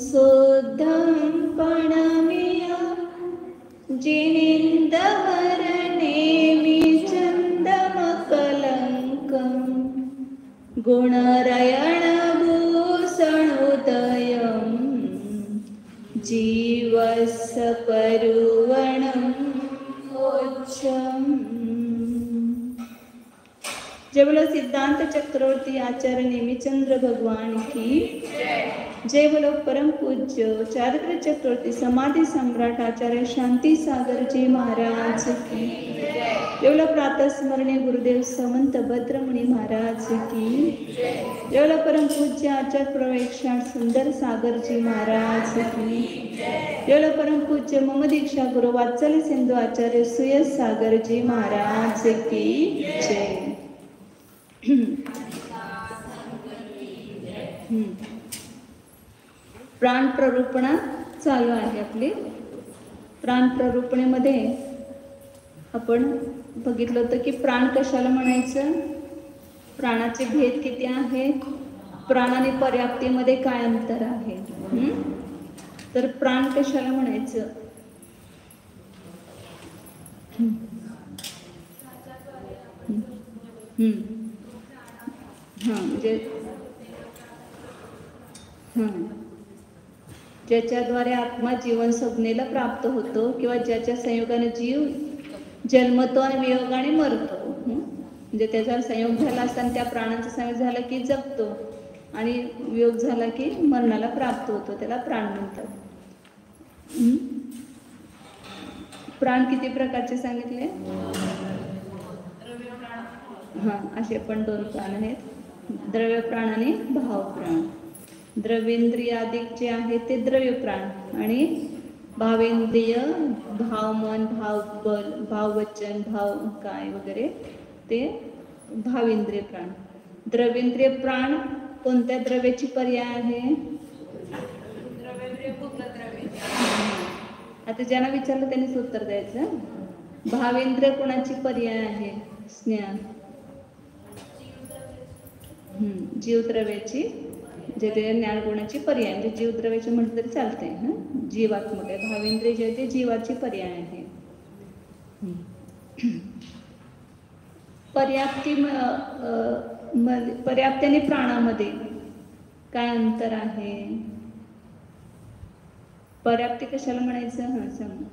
सोद्धं पणमिय जिनिन्दवरनेमि चन्दमकलङ्कं गुणरयणभूषणोदयं जीवस्य परुवणं मोक्षम्। जय बोलो सिद्धांत चक्रवर्ती आचार्य नेमिचंद्र भगवान की जय बोलो परम पूज्य चारित्र चक्रवर्ती समाधि सम्राट आचार्य शांति सागर जी महाराज की जय बोलो प्रातः स्मरणीय गुरुदेव समंत भद्रमुनि महाराज की जय बोलो परम पूज्य आचार्य प्रवेक्षण सुंदर सागर जी महाराज की जय बोलो परम पूज्य मम दीक्षा गुरु वात्सल्य सिंधु आचार्य सुयस सागर जी महाराज की जय। प्राण प्ररूपणा चालू आहे आपली। प्राण प्ररूपणेमध्ये आपण बघितलं होतं की प्राण कशाला म्हणायचं, प्राणाचे भेद किती आहेत, प्राण आणि पर्याप्तीमध्ये काय अंतर आहे। तर प्राण कशाला म्हणायचं, म्हणजे ज्याच्याद्वारे आत्मा जीवन संज्ञेला प्राप्त होतो किंवा ज्याच्या संयोगाने जीव जन्मतो आणि वियोगाने मरतो। म्हणजे त्याचा संयोग झाला असताना त्या प्राणांचा संयोग झाला की जगतो आणि वियोग झाला की मरणाला प्राप्त होतो, त्याला प्राण म्हणतात। प्राण किती प्रकारचे सांगितले, असे पण दोन प्राण आहेत, द्रव्य प्राण आणि भाव प्राण। द्रव्येंद्रियादिक जे आहे ते द्रव्य प्राण आणि भावेंद्रिय भाव मन भाव बल भाव वचन भाव काय वगैरे ते भावेंद्रिय प्राण। द्रव्येंद्रिय प्राण कोणत्या द्रव्याची पर्याय आहे, आता ज्यांना विचारलं त्यांनीच उत्तर द्यायचं। भावेंद्रिय कोणाची पर्याय आहे, स्नेहा जीवद्रव्याची, जे ते ज्ञानगुणाची पर्याय म्हणजे जीवद्रव्याची म्हटलं तरी चालते। जीवात्मक आहे, भावेंद्रिय जे ते जीवाची पर्याय आहे। पर्याप्ती आणि प्राणामध्ये काय अंतर आहे, पर्याप्ती कशाला म्हणायचं, सांग।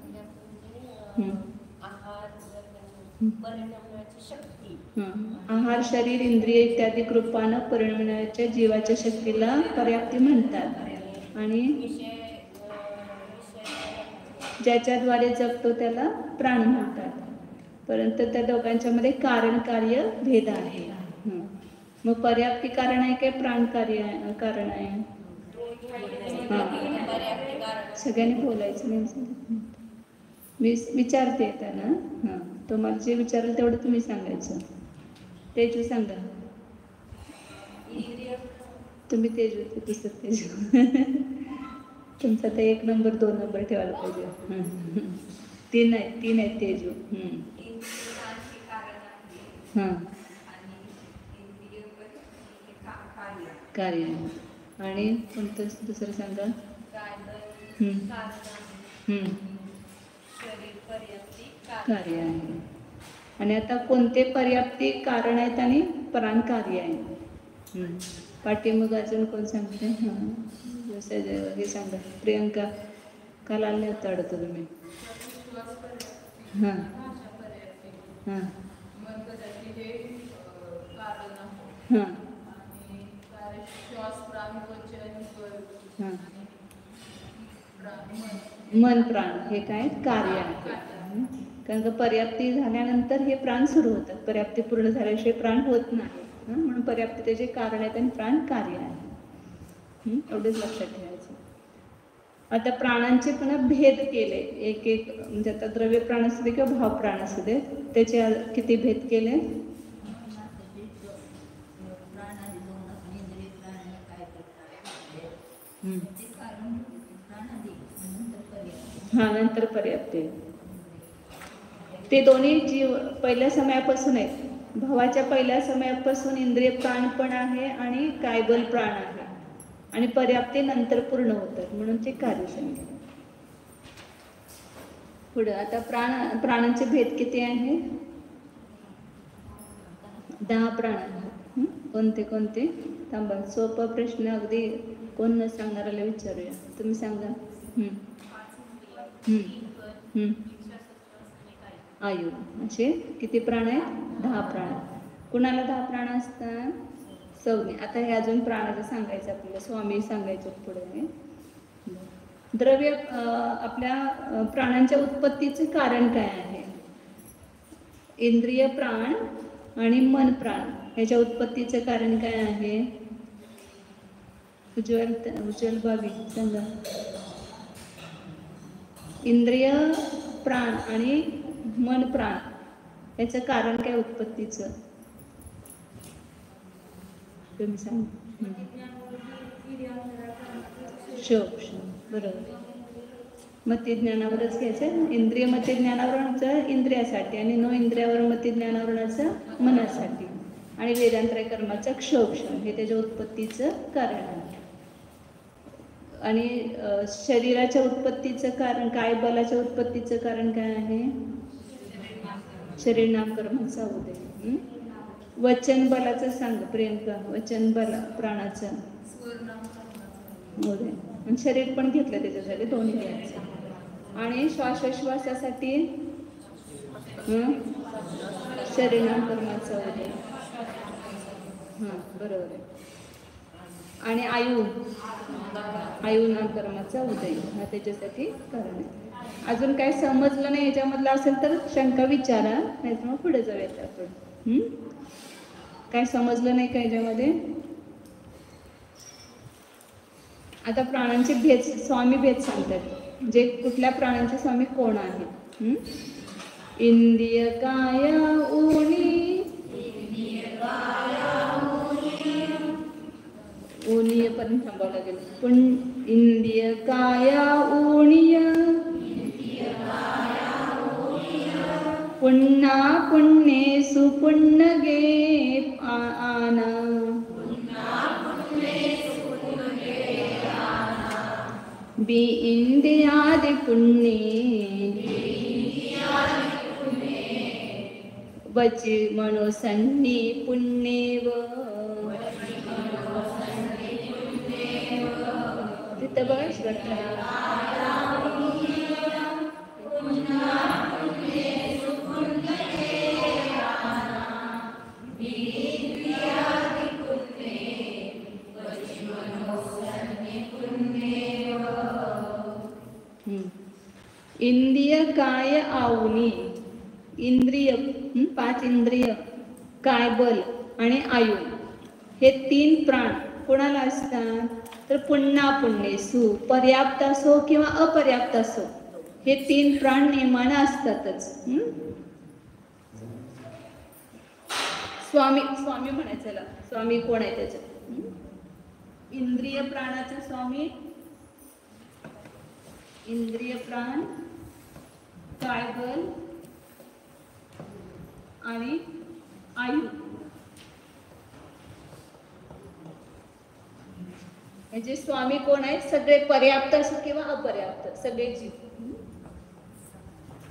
आहार शरीर इंद्रिय इत्यादी कृपानं परिणमण्याच्या जीवाच्या शक्तीला पर्याप्ती म्हणतात आणि ज्याच्याद्वारे जगतो त्याला प्राण म्हणतात। परंतु त्या दोघांच्या मध्ये कारण कार्य भेद आहे। मग पर्याप्ती कारण आहे काय प्राण कार्य कारण आहे, सगळ्यांनी बोलायचं नाही, मी विचारते त्यांना। तुम्हाला जे विचारलं तेवढं तुम्ही सांगायचं। तेजू सांगा, तुम्ही तेजू ते पुस्तक तेजू तुमचा तर 1 नंबर 2 नंबर ठेवायला पाहिजे। 3 आहेत तेजू। कार्य आणि कोणतं दुसरं सांगा, कार्य आहे। आणि आता कोणते पर्याप्ती कारण आहेत आणि प्राण कार्य आहे, पाठीमाग अजून कोण सांगते, हे सांगा प्रियंका, काल आले होतं अडत तुम्ही। मन प्राण हे काय कार्य आहे, कारण का पर्याप्ती झाल्यानंतर हे प्राण सुरू होतात, पर्याप्ती पूर्ण झाल्याशिवाय प्राण होत नाही। म्हणून पर्याप्ती त्याचे कारण आहेत आणि प्राण कार्य आहे, एवढंच लक्षात ठेवायचं। आता प्राणांचे पुन्हा भेद केले, एक एक म्हणजे आता द्रव्य प्राण असू दे किंवा भाव प्राण असू दे, त्याचे किती भेद केले, नंतर पर्याप्ती। ते दोन्ही जीव पहिल्या समयापासून आहेत। भावाच्या पहिल्या समयापासून इंद्रिय प्राण पण आहे आणि कायबल प्राण आहे। आणि पर्याप्ते नंतर पूर्ण होतात म्हणून ते कार्य सांगितलं. पुढे आता प्राणांचे भेद किती आहे? 10 प्राण आहेत. कोणते कोणते? थांबा, सोपा प्रश्न अगदी कोण न सांगणाऱ्याला विचारूया. तुम्ही सांगा. आयु. असे किती प्राण आहेत? 10 प्राण. कुणाला 10 प्राण असतात? सौम्य. आता हे अजून प्राणाचं सांगायचं आपल्याला, स्वामी सांगायचं पुढे. द्रव्य आपल्या प्राणांच्या उत्पत्तीचे कारण काय आहे? इंद्रिय प्राण आणि मन प्राण ह्याच्या उत्पत्तीचे कारण काय आहे? उज्ज्वल भावी सांगा. इंद्रिय प्राण आणि मन प्राण याचं कारण काय उत्पत्तीचं? तुम्ही सांगा. बरोबर. मती ज्ञानावरच घ्यायचं. इंद्रिय मती ज्ञानावरणाचं इंद्रियासाठी आणि न इंद्रियावर मती ज्ञानावरणाचं मनासाठी आणि वेदांतराय कर्माचं क्षोभक्षम हे त्याच्या उत्पत्तीचं कारण आहे. आणि शरीराच्या उत्पत्तीचं कारण काय? बलाच्या उत्पत्तीचं कारण काय आहे? शरीर नाम कर्माचा उदय. वचन बलाचं सांग प्रियंका. वचन बल प्राणाचं उदय. आणि शरीर पण घेतलं त्याच्यासाठी दोन्ही घ्यायचं. आणि श्वासोश्वासासाठी शरीर नाम कर्माचा उदय. बरोबर आहे. आणि आयु नाम कर्माचा उदय हा त्याच्यासाठी कारण आहे. अजून काय समजलं नाही याच्यामधलं असेल तर शंका विचारा, नाही तर मग पुढे जाऊयात आपण. काय समजलं नाही का याच्यामध्ये? आता प्राणांचे भेद, स्वामी भेद सांगतात. म्हणजे कुठल्या प्राणांचे स्वामी कोण आहेत? इंद्रिय काया ऊनी. ऊनीय पर्यंत थांबावं लागेल. पण इंद्रिय काया ऊणीय पुन्हा पुण्ये सुपुण्यगे आना. बी इंद्रियादि पुण्ये वची मनोसन्नी पुण्येव. तिथं बघा श्रद्धा. इंद्रिय काय आवनी. इंद्रिय 5 इंद्रिय, काय बल आणि आयु हे 3 प्राण कोणाला असतात? तर पुन्हा पुण्येसु, पर्याप्त असो किंवा अपर्याप्त असो हे 3 प्राण नेमानं असतातच. स्वामी म्हणायचं. स्वामी कोण आहे त्याच्यात? इंद्रिय प्राणाचा स्वामी इंद्रिय प्राण, काय बल आणि आयु म्हणजे स्वामी कोण आहेत? सगळे पर्याप्त असो किंवा अपर्याप्त सगळे जीव.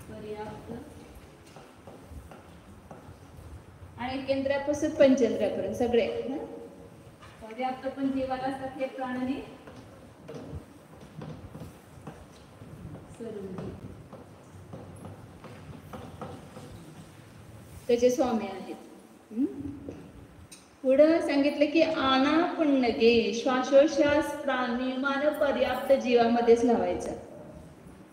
पर्याप्त आणि केंद्रापासून पंचेंद्रियापर्यंत सगळे पर्याप्त पण जीवाला असतात हे प्राणी त्याचे स्वामी आहेत. पुढं सांगितलं की आना पुण्यगे, श्वासोश्वास प्राणिमान पर्याप्त जीवामध्येच लावायचा.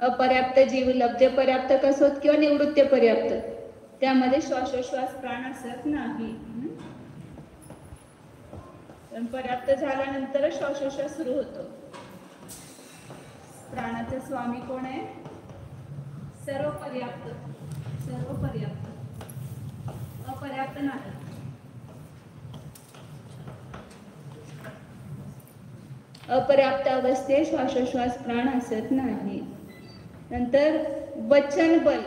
अपर्याप्त जीव लब्ध पर्याप्त कसोत किंवा निवृत्त पर्याप्त त्यामध्ये श्वासोश्वास प्राण असत नाही. पण पर्याप्त झाल्यानंतर श्वासोश्वास सुरू होतो. प्राणाचा स्वामी कोण आहे? सर्व पर्याप्त, अपर्याप्त नाही. अपर्याप्त अवस्थेत श्वासोश्वास प्राण असत नाही. नंतर वचन बल,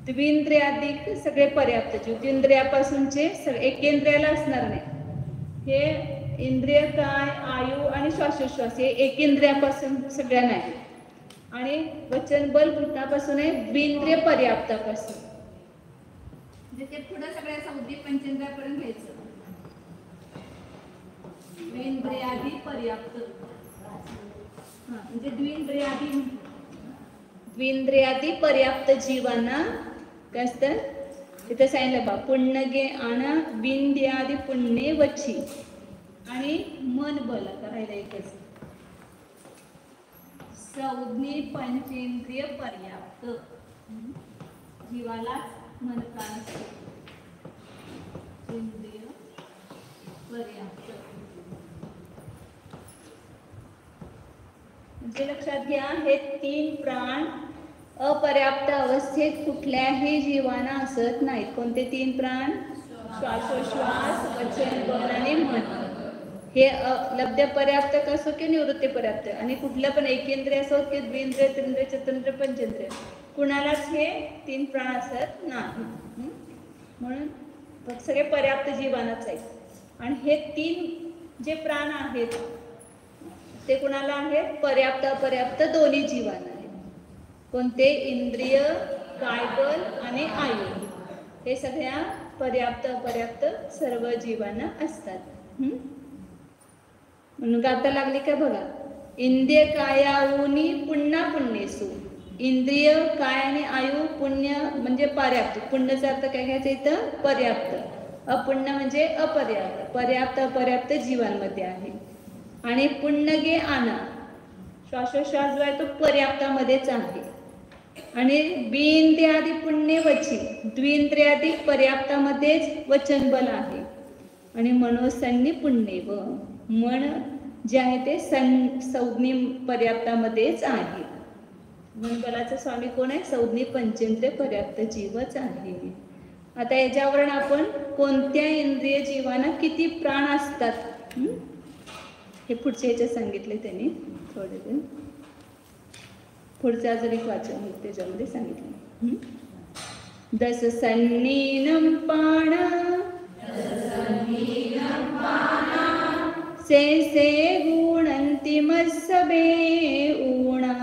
द्विंद्रियाधिक सगळे पर्याप्त जीव, द्विंद्रियापासूनचे एकेंद्रियाला असणार नाही. हे इंद्रिय काय, आयु आणि श्वासोश्वास हे एकेंद्रियापासून सगळ्या नाही. आणि वचन बल घुटणापासून आहे द्विंद्रिय पर्याप्तापासून, म्हणजे ते पुढे सगळ्या सौदी पंचेंद्रियापर्यंत घ्यायचं. द्विंद्रियादी पर्याप्त, म्हणजे द्विंद्रियादी पर्याप्त जीवांना काय असतं तिथे सांगितलं बा. पुण्यगे आणा बिंद्यादी पुण्ये वची आणि मन बल. आता राहिलं एकच, संज्ञे पंचेंद्रिय पर्याप्त जीवाला मन प्राण इंद्रिय पर्याप्त. म्हणजे लक्षात घ्या, हे 3 प्राण अपर्याप्त अवस्थेत कुठल्याही जीवाना असत नाहीत. कोणते 3 प्राण? श्वासोश्वास, वचन बल आणि मन. हे लब्ध पर्याप्त असो की निवृत्ती पर्याप्त, आणि कुठलं पण एकेंद्रिय असो की द्विंद्रिय, त्रिंद्रिय, चतुर्ंद्रिय, पंचेंद्रिय, कुणालाच हे 3 प्राण असत नाही. म्हणून सगळे पर्याप्त जीवानाच आहेत. आणि हे 3 जे प्राण आहेत ते कुणाला आहेत? पर्याप्त अपर्याप्त दोन्ही जीवांना आहेत. कोणते? इंद्रिय, कायबल आणि आयु. हे सगळ्या पर्याप्त अपर्याप्त सर्व जीवांना असतात. म्हणून गाता लागली का बघा. इंद्रिय कायाऊनी पुन्हा पुण्येसु. इंद्रिय, काय आणि आयु पुण्य म्हणजे पर्याप्त. पुण्याचा अर्थ काय घ्यायचा इथं? पर्याप्त. अपुण्य म्हणजे अपर्याप्त. पर्याप्त अपर्याप्त जीवांमध्ये आहे. आणि पुण्यगे आना, श्वासोश्वास जो आहे तो पर्याप्तामध्येच आहे. आणि बिंद्रियादी पुण्य वची, द्विंद्रियादी पर्याप्तामध्येच वचन बल आहे. आणि मनोसन्नी पुण्य व मन जे आहे ते संज्ञी पर्याप्तामध्येच आहे. मन बलाचा स्वामी कोण आहे? संज्ञी पंचेंद्रिय पर्याप्त जीवच आहे. आता याच्यावरून आपण कोणत्या इंद्रिय जीवांना किती प्राण असतात हे पुढच्या ह्याच्यात सांगितले त्यांनी. थोडे दिन पुढचं अजून एक वाचन त्याच्यामध्ये सांगितलं. दस सन्नीनम पाण से गुणंती मत्सबे ऊणा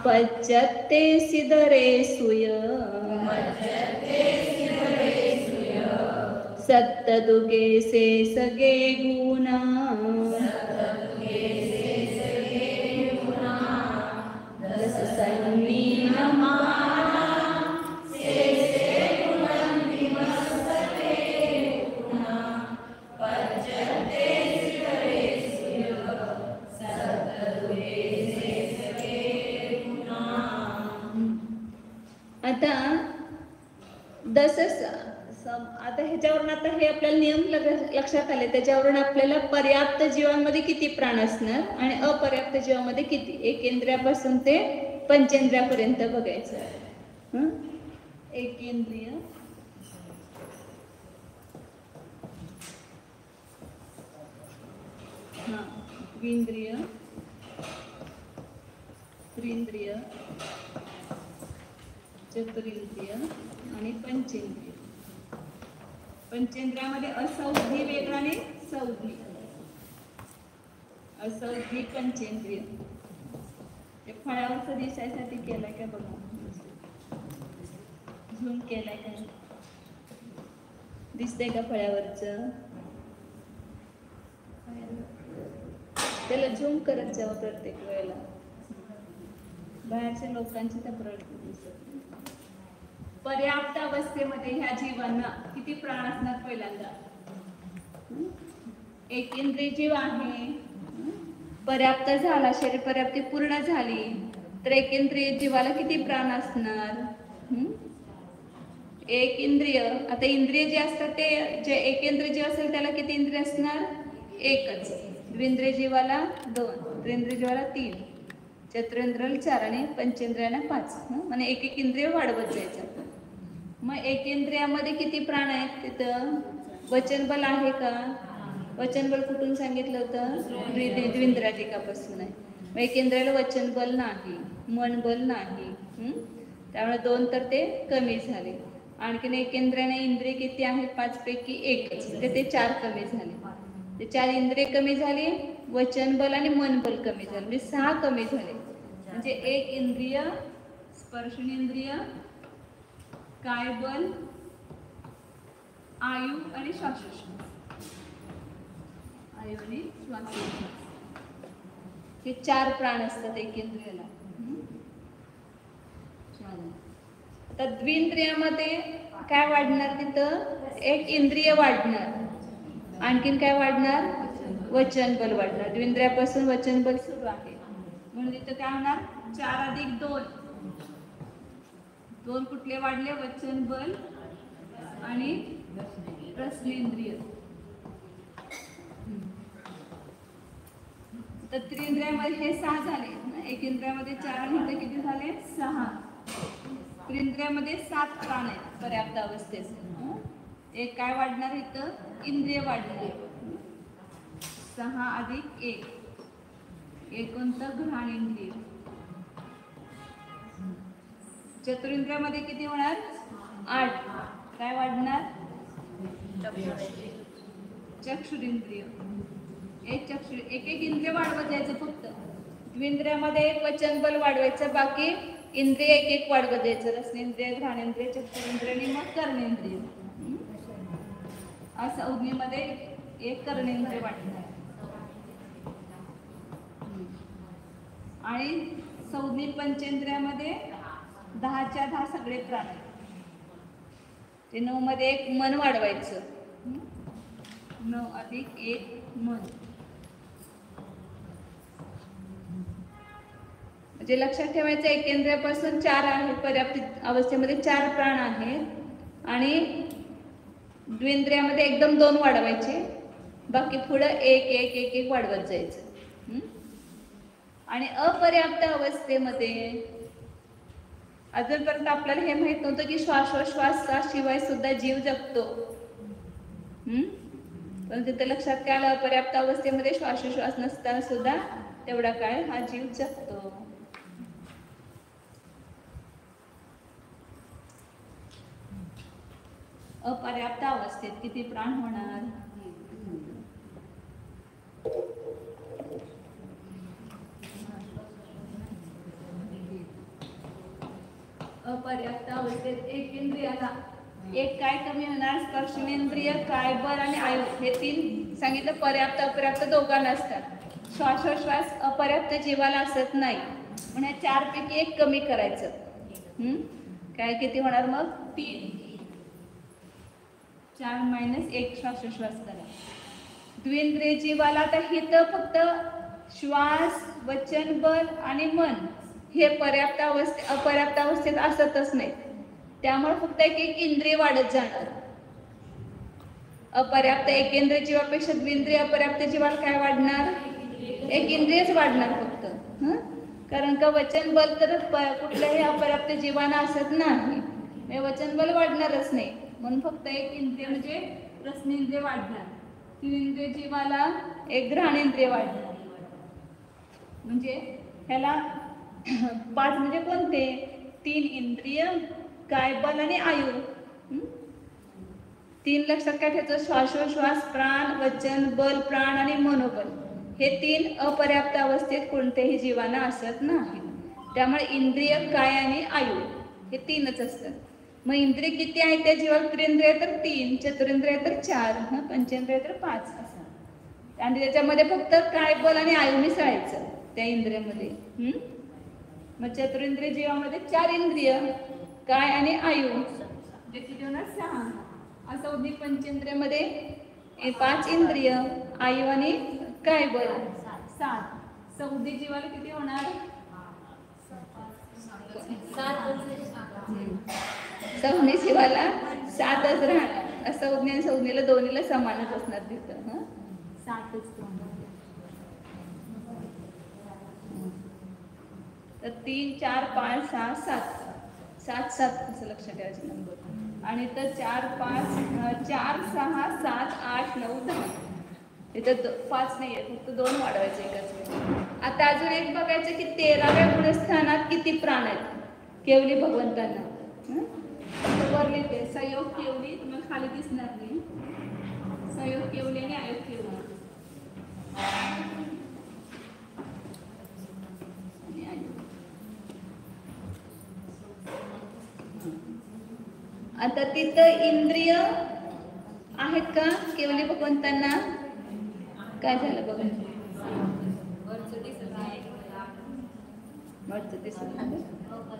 पच्यते सिदरे सुय सत्तदुगे से सगे गुणा दस सन्नीनम आता ह्याच्यावरून आता हे आपल्याला नियम लक्षात आले. त्याच्यावरून आपल्याला पर्याप्त जीवांमध्ये किती प्राण असणार आणि अपर्याप्त जीवांमध्ये किती, एकेंद्रियापासून ते पंचेंद्रियापर्यंत बघायचं. एकेंद्रिय, द्विंद्रिय, त्रिंद्रिय, चतुरिंद्रिय आणि पंचेंद्रिय. पंचेंद्रियामध्ये असौधी वेगळा आणि सौधी. असौधी पंचेंद्रिय ते फळावरचं दिसायसाठी केलाय का बघा, झूम केलाय का, दिसतंय का फळावरचं? त्याला झूम करत जावा प्रत्येक वेळेला. बाहेरच्या लोकांची तक्रार दिसत. पर्याप्त अवस्थेमध्ये ह्या जीवांना किती प्राण असणार? पहिल्यांदा एकेंद्रिय जीव आहे, पर्याप्त झाला, शरीर पर्याप्ती पूर्ण झाली तर एकेंद्रिय जीवाला किती प्राण असणार? एक इंद्रिय. आता इंद्रिय जे असतात ते जे एकेंद्रिय जीव असेल त्याला किती इंद्रिय असणार? एकच. द्विंद्रिय जीवाला 2, त्रिंद्रिय जीवाला 3, चतुरेंद्रियाला 4 आणि पंचेंद्रियाला 5. म्हणजे एक एक इंद्रिय वाढवत जायचं. मग एकेंद्रियामध्ये किती प्राण आहेत? तिथं वचन बल आहे का? वचन बल कुठून सांगितलं होतं? द्विंद्रियाधिकापासून आहे. एक इंद्रियाला वचन बल नाही, मन बल नाही. त्यामुळे 2 तर ते कमी झाले. आणखीन एक इंद्रियाने इंद्रिय किती आहे? 5 पैकी 1च, ते 4 कमी झाले. ते 4 इंद्रिय कमी झाली, वचन बल आणि मन बल कमी झाले, म्हणजे 6 कमी झाले. म्हणजे एक इंद्रिय, स्पर्शनेंद्रिय, काय बल, आयु आणि श्वासोच्छ्वास. आयु आणि श्वासोच्छ्वास हे 4 प्राण असतात एक इंद्रियाला. आता द्विंद्रियामध्ये काय वाढणार? तिथं एक इंद्रिय वाढणार, आणखीन काय वाढणार? वचन बल वाढणार. द्विंद्रियापासून वचन बल सुरू आहे, म्हणून तिथं काय होणार? 4 अधिक 2. 2 कुठले वाढले? वचन बल आणि रसनेंद्रिय. तर त्रिंद्रियामध्ये हे 6 झाले. एक इंद्रियामध्ये 4 आणि किती झाले? 6. त्रिंद्रियामध्ये 7 प्राण आहेत पर्याप्त अवस्थेचे. एक काय वाढणार? इथं इंद्रिय वाढणार. 6 अधिक 1, कोणतं? घ्राणेंद्रिय. चतुरिंद्रियामध्ये किती होणार? 8. काय वाढणार? चक्षुरेंद्रिय. एक इंद्रिय वाढवत जायचं फक्त. द्विंद्रियामध्ये एक वचन बल वाढवायचं, बाकी इंद्रिय एक वाढवत जायचं. रसनेंद्रिय, घ्राणेंद्रिय, चक्षुरेंद्रिय आणि मग कर्णेंद्रिय. संज्ञेमध्ये एक कर्णेंद्रिय वाढणार आणि संज्ञे पंचेंद्रियामध्ये 10च्या 10 सगळे प्राण आहेत. ते 9 मध्ये एक मन वाढवायचं. 9 अधिक 1 मन. म्हणजे लक्षात ठेवायचं एकेंद्रियापासून 4 आहे पर्याप्त अवस्थेमध्ये, 4 प्राण आहेत आणि द्विंद्रियामध्ये एकदम 2 वाढवायचे, बाकी पुढे एक वाढवत जायचं. आणि अपर्याप्त अवस्थेमध्ये अजूनपर्यंत आपल्याला हे माहित नव्हतं की श्वासोश्वासाशिवाय सुद्धा जीव जगतो. पण तिथे लक्षात काय आलं? अपर्याप्त अवस्थेमध्ये श्वासोश्वास नसताना सुद्धा तेवढा काळ हा जीव जगतो. अपर्याप्त अवस्थेत किती प्राण होणार? अपर्याप्त अवस्थेत एक इंद्रियाला एक काय कमी होणार? स्पर्शनेंद्रिय, काय बल आणि आयु. हे 3 सांगितलं. पर्याप्त अपर्याप्त दोघांना असतात. श्वासोश्वास अपर्याप्त जीवाला असत नाही, म्हणून 4 पैकी 1 कमी करायचं. काय किती होणार मग? 3. 4 - 1 श्वासोश्वास करा. द्विंद्रिय जीवाला आता हित फक्त श्वास, वचन बल आणि मन हे पर्याप्त अपर्याप्त अवस्थेत असतच नाही. त्यामुळे फक्त एक इंद्रिय वाढत जाणार. अपर्याप्त एकेंद्रिय जीवापेक्षा द्विंद्रिय अपर्याप्त जीवाला काय वाढणार? एक इंद्रियच वाढणार फक्त. कारण का वचन बल तर कुठल्याही अपर्याप्त जीवाना असत नाही, वचन बल वाढणारच नाही, म्हणून फक्त एक इंद्रिय म्हणजे रसनेंद्रिय वाढणार. द्विंद्रिय जीवाला एक घ्राणेंद्रिय वाढणार. म्हणजे ह्याला 5 म्हणजे कोणते? 3 इंद्रिय, काय बल आणि आयु. 3 लक्षात काय ठेवायचं? श्वासोश्वास प्राण, वचन बल प्राण आणि मनोबल हे 3 अपर्याप्त अवस्थेत कोणत्याही जीवाना असत नाही. त्यामुळे इंद्रिय, काय आणि आयु हे 3च असतात. मग इंद्रिय किती आहे त्या जीवाला? त्रिंद्रिय तर 3, चतुरेंद्रिय तर 4, पंचेंद्रिय तर 5 असं. आणि त्याच्यामध्ये फक्त काय बल आणि आयु मिसळायचं त्या इंद्रियामध्ये. मग चतुरेंद्रिय जीवामध्ये 4 इंद्रिय, काय आणि आयु, जे किती होणार? 6. असं उद्दी पंचेंद्रियामध्ये 5 इंद्रिय, आयु आणि काय बल 7. सौदी जीवाला किती होणार? 7. संज्ञे जीवाला 7च राहणार. संज्ञे आणि संज्ञेला दोन्हीला समानच असणार तिथं. 7च. तर 3, 4, 5, 6, 7 7 असं लक्षात ठेवायचे नंबर. आणि तर 4, 5, 4, 6, 7, 8, 9, 10. इथं 5 नाही आहे, फक्त 2 वाढवायचे एकाच वेळी. आता अजून एक बघायचं की 13व्या गुणस्थानात किती प्राण आहेत केवली भगवंतांना. वर लिहिते संयोग केवली, तुम्हाला खाली दिसणार नाही. संयोग केवली आणि आयोग केवली. आता तिथं इंद्रिय आहेत का केवली भगवंतांना? काय झालं बघा, वरचं दिसत नाही,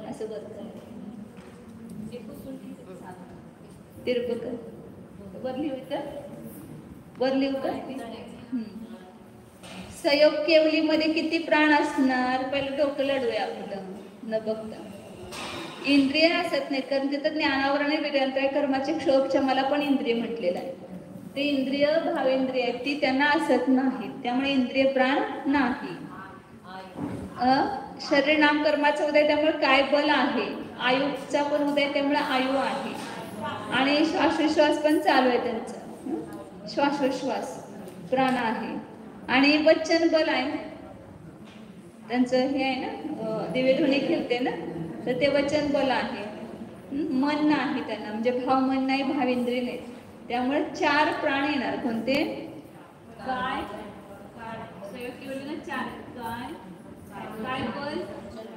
असं तिरपक वर लिहू का, वर लिहू का? संयोग केवलीमध्ये किती प्राण असणार? पहिलं डोकं लढवूया आपलं न बघता. इंद्रिय असत नाहीत, कारण तिथं ज्ञानावर आणि वेदांतराय कर्माचे क्षोभक्षमाला पण इंद्रिय म्हटलेलं आहे. ते इंद्रिय भावेंद्रिय आहेत, ती त्यांना असत नाहीत, त्यामुळे इंद्रिय प्राण नाही. शरीर नाम कर्माचा उदय, त्यामुळे काय बल आहे. आयुचा पण उदय, त्यामुळे आयु आहे. आणि श्वासोश्वास पण चालू आहे त्यांचं, श्वासोश्वास प्राण आहे. आणि वचन बल आहे त्यांचं, हे आहे ना दिव्यध्वनी खेळते ना, तर ते वचन बल आहे. मन नाही त्यांना, म्हणजे भाव मन नाही, भावेंद्रिय नाही, त्यामुळे 4 प्राण येणार. कोणते? काय, संयोग केवली ना 4. काय बल,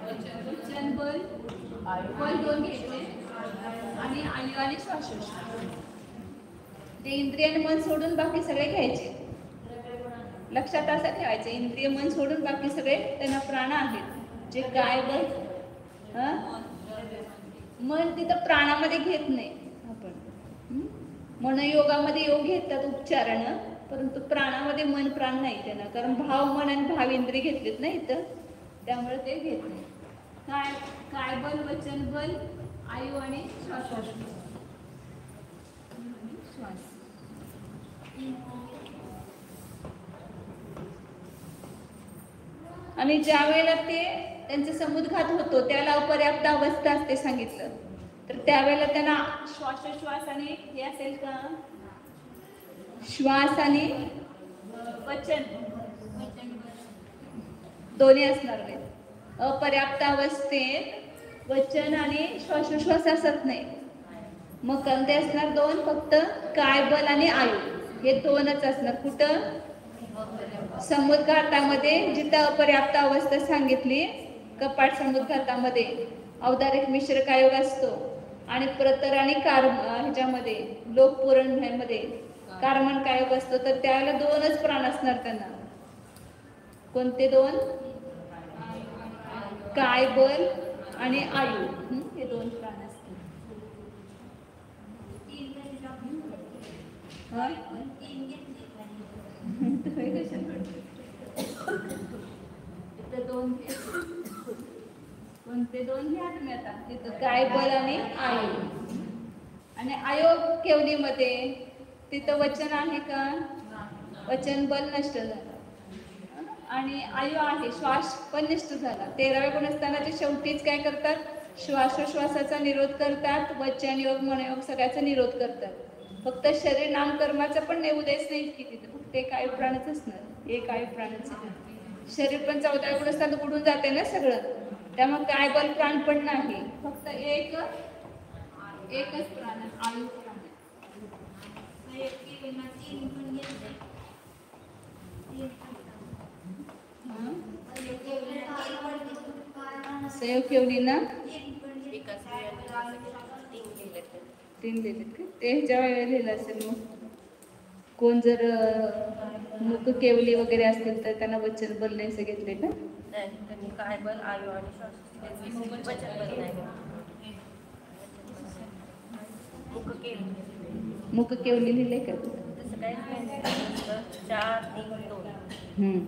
वचन बल, बल 2 घेतले, आणि आयु आणि श्वासोश्वास. ते इंद्रिय आणि मन सोडून बाकी सगळे घ्यायचे. लक्षात असं ठेवायचं, इंद्रिय मन सोडून बाकी सगळे त्यांना प्राण आहेत. जे काय बल, मन तिथं प्राणामध्ये घेत नाही आपण. मनयोगामध्ये योग घेतात उपचारानं, परंतु प्राणामध्ये मन प्राण नाही त्यांना, कारण भाव मन आणि भावेंद्रिय घेतलेत ना इथं, त्यामुळे ते घेत नाही. काय, काय बल, वचन बल, आयु आणि श्वासोश्वास. आणि ज्या वेळेला ते त्यांचा समुद्घात होतो त्याला अपर्याप्त अवस्था असते सांगितलं, तर त्यावेळेला त्यांना श्वासोश्वास आणि हे असेल का, श्वास आणि वचन दोन्ही असणार नाहीत. अपर्याप्त अवस्थेत वचन आणि श्वासोश्वास असत नाही, मग कोणते असणार? 2 फक्त, काय बल आणि आयु, हे 2च असणार. कुठं? समुद्घातामध्ये, जिथं अपर्याप्त अवस्था सांगितली, कपाट समुद्घातामध्ये औदारिक मिश्र कायोग असतो, आणि प्रतर आणि ह्याच्यामध्ये लोकपुरण मध्ये कार्मन कायोग असतो, तर त्यावेळेला 2च प्राण असणार त्यांना. कोणते 2? काय बल आणि आयु, हे 2 प्राण असतात. कोणते 2 घ्या तुम्ही आता, तिथं काय बल आणि आयु. आणि आयोग केवलीमध्ये तिथं वचन आहे का? वचन बल नष्ट झालं, आणि आयु आहे, श्वास पण नष्ट झाला. 13व्या गुणस्थानाच्या शेवटीच काय करतात? श्वासोश्वासाचा निरोध करतात, वचन योग मनयोग सगळ्याचा निरोध करतात. फक्त शरीर नाम कर्माचा पण नेऊदेच नाही की तिथे, फक्त एक आयु प्राणच असणार, एक आयु प्राणच. शरीर पण 14व्या गुणस्थानात उडून जाते ना सगळं, त्यामुळे काय बल प्राण पण नाही, फक्त एकच प्राण, आयु प्राण. संयोग केवली ना 3 लिहिलेत का? ते ह्याच्या वेळेला लिहिलं असेल. मग कोण जर मुख केवली वगैरे असतील तर त्यांना वचन बल नाही असं घेतले का? त्यांनी काय बल, आयु आणि श्वास, वचन बल नाही. मुख केवली लिहिले का? तसं काहीच नाही, 4, 3, 2.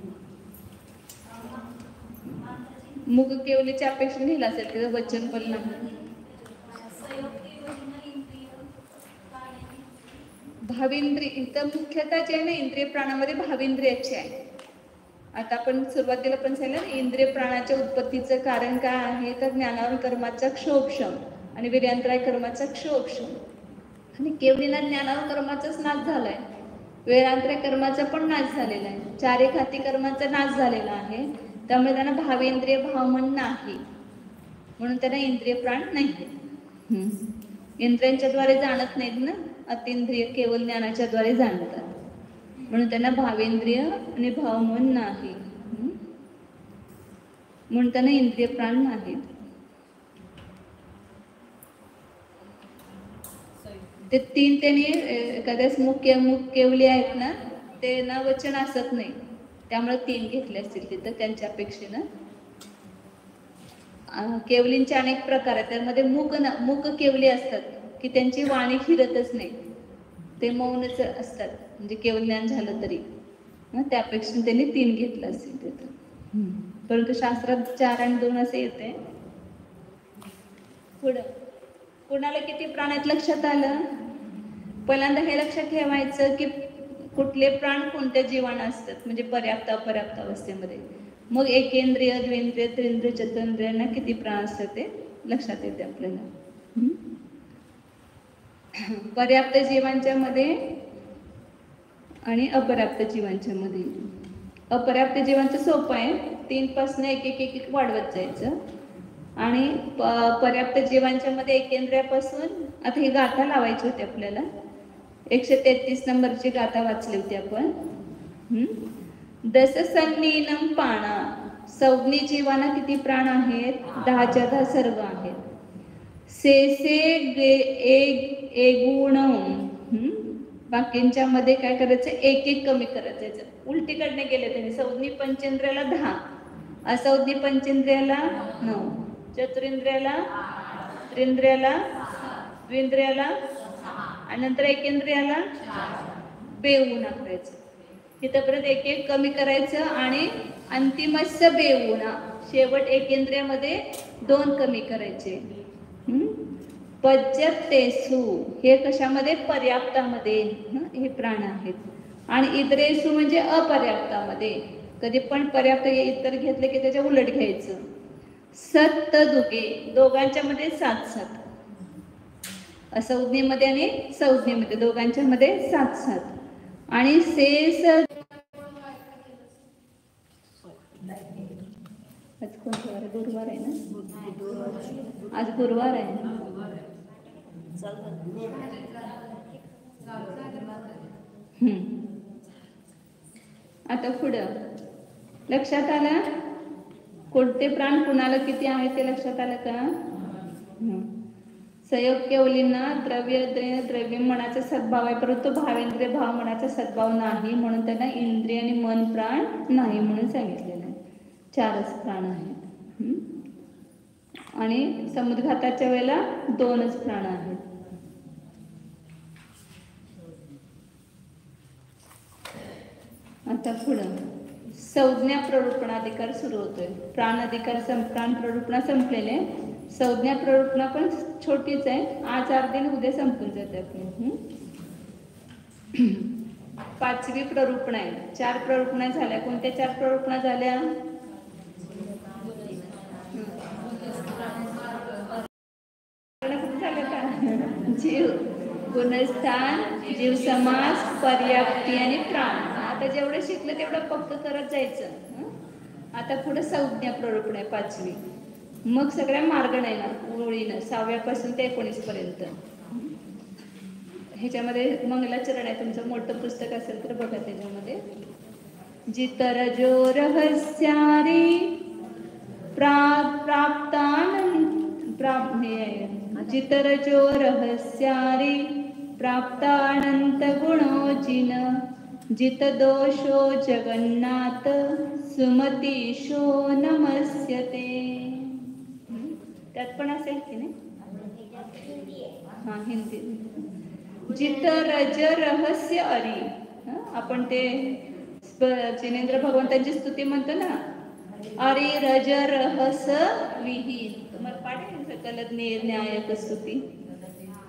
मुख केवलीच्या अपेक्षा लिहिलं असेल त्याचं वचन बल नाही. भावेंद्रिय इथं मुख्यतः जे आहे ना, इंद्रिय प्राणामध्ये भावेंद्रियाचे आहे. आता आपण सुरुवातीला पण सांगितलं, इंद्रिय प्राणाच्या उत्पत्तीचं कारण काय आहे, तर ज्ञानावर कर्माचा क्षोभक्षम आणि विर्यांतराय कर्माचा क्षोभक्षम. आणि केवलीना ज्ञानावर कर्माचाच नाश झालाय, वेळांतराय कर्माचा पण नाश झालेला आहे, 4 एकाती कर्माचा नाश झालेला आहे. त्यामुळे त्यांना भावेंद्रिय भावमन नाही, म्हणून त्यांना इंद्रिय प्राण नाही. इंद्रियांच्या द्वारे जाणत नाहीत ना, अतिंद्रिय केवळ ज्ञानाच्या द्वारे जाणतात, म्हणून त्यांना भावेंद्रिय आणि भावमन नाही, म्हणून त्यांना इंद्रिय प्राण नाहीत. ते तीन त्यांनी एखाद्यास मुख्य केवली आहेत ना, ते ना वचन असत नाही, त्यामुळे तीन घेतले असतील तिथं त्यांच्या अपेक्षेनं. केवलींचे अनेक प्रकार आहेत, त्यामध्ये मूक केवली असतात की त्यांची वाणी फिरतच नाही, ते मौनच असतात, म्हणजे केवल ज्ञान झालं तरी. त्यापेक्षा त्यांनी तीन घेतलं असेल तिथं, परंतु शास्त्रात 4 आणि 2 असे येते. पुढं कुणाला किती प्राण आहेत लक्षात आलं? पहिल्यांदा हे लक्षात ठेवायचं की कुठले प्राण कोणत्या जीवाना असतात, म्हणजे पर्याप्त अपर्याप्त अवस्थेमध्ये. मग एकेंद्रिय, द्विंद्रिय, त्रिंद्रिय, चतुर्ंद्रियांना किती प्राण असतात ते लक्षात येते आपल्याला. पर्याप्त जीवांच्या मध्ये आणि अपर्याप्त जीवांच्या मध्ये. अपर्याप्त जीवांचं सोपं आहे, 3 पासून एक एक एक एक वाढवत जायचं. आणि पर्याप्त जीवांच्या मध्ये एकेंद्रियापासून, आता ही गाथा लावायची होती आपल्याला, 133 नंबरची गाथा वाचली होती आपण. दस सन्नीनम पाणा, संज्ञी जीवांना किती प्राण आहेत? 10च्या 10 सर्व आहेत. से एगुणम, बाकींच्या मध्ये काय करायचं? एक एक कमी करायचं. उलटीकडने गेले त्यांनी. संज्ञी पंचेंद्रियाला 10, असंज्ञी पंचेंद्रियाला 9, चतुरेंद्रियाला, त्रिंद्रियाला, द्विंद्रियाला आणि नंतर एकेंद्रियाला बेऊना करायचं. तिथपर्यंत एक एक कमी करायचं आणि अंतिमस्य बेऊना, शेवट एकेंद्रियामध्ये 2 कमी करायचे. पज्यतेसु, हे कशामध्ये? पर्याप्तामध्ये हे प्राण आहेत. आणि इतरेसु म्हणजे अपर्याप्तामध्ये. कधी पण पर्याप्त इतर घेतले की त्याच्या उलट घ्यायचं. सत्त दुगे, दोघांच्या मध्ये 7-7, असंज्ञेमध्ये आणि संज्ञेमध्ये दोघांच्या मध्ये 7-7. आणि शेष, आज कोणता वार? गुरुवार आहे ना, आज गुरुवार आहे ना. आता पुढं लक्षात आलं कोणते प्राण कुणाला किती आहे ते लक्षात आलं का? संयोग केवलींना द्रव्य मनाचा सद्भाव आहे, परंतु भावेंद्रिय भाव मनाचा सद्भाव नाही, म्हणून त्यांना इंद्रिय आणि मन प्राण नाही म्हणून सांगितलेलं आहे. 4च प्राण आहेत. आणि समुद्घाताच्या वेळेला 2च प्राण आहेत. आता पुढं संज्ञा प्ररूपणाधिकार सुरू होतोय. प्राण अधिकार प्राण प्ररूपणा संपलेले, संज्ञा प्ररूपणा पण छोटीच आहे, आज अर्धे उद्या संपून जाते आपली. 5वी प्ररूपणा आहे. 4 प्ररूपणा झाल्या. कोणत्या 4 प्ररूपणा झाल्या? जीव, गुणस्थान, जीव समास, पर्याप्ती आणि प्राण. आता जेवढं शिकलं तेवढं पक्क करत जायचं. आता पुढे संज्ञा प्ररूपण आहे 5वी. मग सगळ्या मार्ग नाही ना ओळीनं 6व्या पासून ते 19 पर्यंत. ह्याच्यामध्ये मंगलाचरण आहे, तुमचं मोठं पुस्तक असेल तर बघा. त्याच्यामध्ये जितरजो रहस्यारी जितरजो रहस्यारी प्राप्तानंत गुणोजिन जित दोषो जगन्नाथ सुमतीशो नमस्यते. त्यात पण असेल की नाही? हा, हिंदी. जित रज रहस्य अरी, आपण ते जिनेंद्र भगवंतांची स्तुती म्हणतो ना, अरे रज रहस विहीन. तुम्हाला पाठ सकल न्यायक स्तुती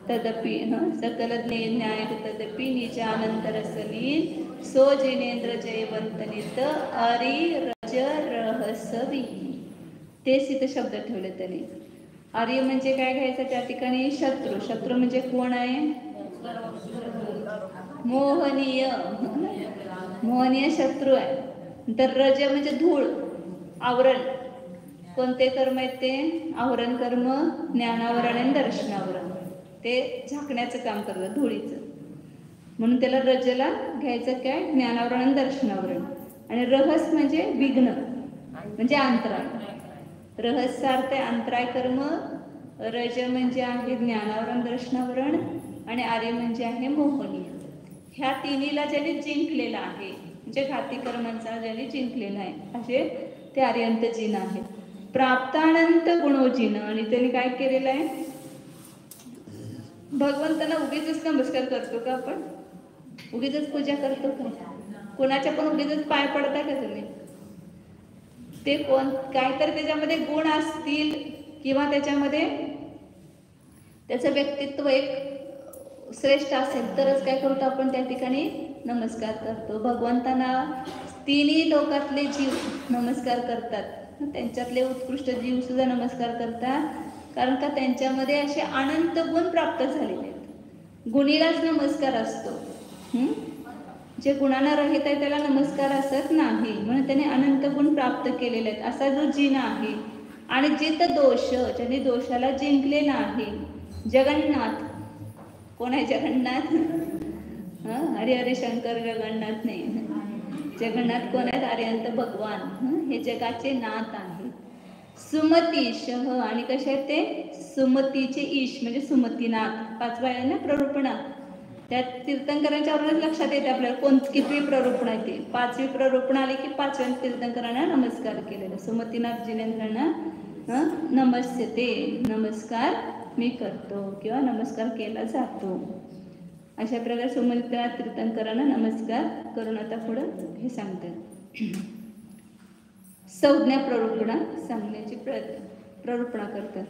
तदपि सकल न्यायक तदपि निजानंतर सलीन सो जिनेंद्र जयवंतनित अरे रज रहस विहीन. तेच इथे शब्द ठेवले त्याने. आर्य म्हणजे काय घ्यायचं त्या ठिकाणी? शत्रू. शत्रू म्हणजे कोण आहे? मोहनीय. मोहनीय शत्रू आहे. तर रज म्हणजे धूळ. आवरण. कोणते कर्म आहेत ते? आवरण कर्म, ज्ञानावरण आणि दर्शनावरण. ते झाकण्याचं काम करतात, धुळीचं. म्हणून त्याला रजला घ्यायचं काय? ज्ञानावरण आणि दर्शनावरण. आणि रहस म्हणजे विघ्न, म्हणजे अंतराय. रहस्यार्थ अंतराय कर्म. रज म्हणजे आहे ज्ञानावरण दर्शनावरण, आणि आर्य म्हणजे आहे मोहनीय. ह्या तिन्हीला ज्याने जिंकलेला आहे, म्हणजे घाती कर्मांचा ज्याने जिंकलेला आहे, असे ते आर्यंत जिन आहेत. प्राप्तानंत गुणोजिन. आणि त्यांनी काय केलेलं आहे? भगवंताला उगीच नमस्कार करतो का आपण? उगीच पूजा करतो का? कोणाच्या पण उगीच पाय पडता का तुम्ही? ते कोण काहीतरी त्याच्यामध्ये गुण असतील किंवा त्याच्यामध्ये त्याचं व्यक्तित्व एक श्रेष्ठ असेल तरच काय करतो आपण त्या ठिकाणी नमस्कार करतो. भगवंतांना तिन्ही लोकातले जीव नमस्कार करतात. त्यांच्यातले उत्कृष्ट जीव सुद्धा नमस्कार करतात, कारण का त्यांच्यामध्ये असे अनंत गुण प्राप्त झालेले आहेत. गुणीलाच नमस्कार असतो. जे गुणांना रहित आहे त्याला नमस्कार असत नाही, म्हणून त्याने अनंत गुण प्राप्त केलेले आहेत असा जो जिन आहे. आणि जित दोष, ज्याने दोषाला जिंकलेला आहे, जगन्नाथ. कोण आहे जगन्नाथ? हरे हरे शंकर जगन्नाथ नाही. जगन्नाथ कोण आहेत? आर्यंत भगवान. हे जगाचे नाथ आहेत. सुमतीशः. आणि कसे आहेत ते? सुमतीचे ईश म्हणजे सुमतीनाथ. पाचवा आहे ना प्ररूपणा. त्या तीर्थंकरांच्या वरूनच लक्षात येते आपल्याला किती प्ररूपण आहे ते. पाचवी प्ररूपण आली की पाचव्या तीर्थंकरांना नमस्कार केलेला. सुमतीनाथ जिनेंद्रांना नमस्ते, नमस्कार मी करतो किंवा नमस्कार केला जातो. अशा प्रकारे सुमतीनाथ तीर्थंकरांना नमस्कार करून आता पुढं हे सांगतात. संज्ञा प्ररूपणा सांगण्याची प्ररूपणा करतात.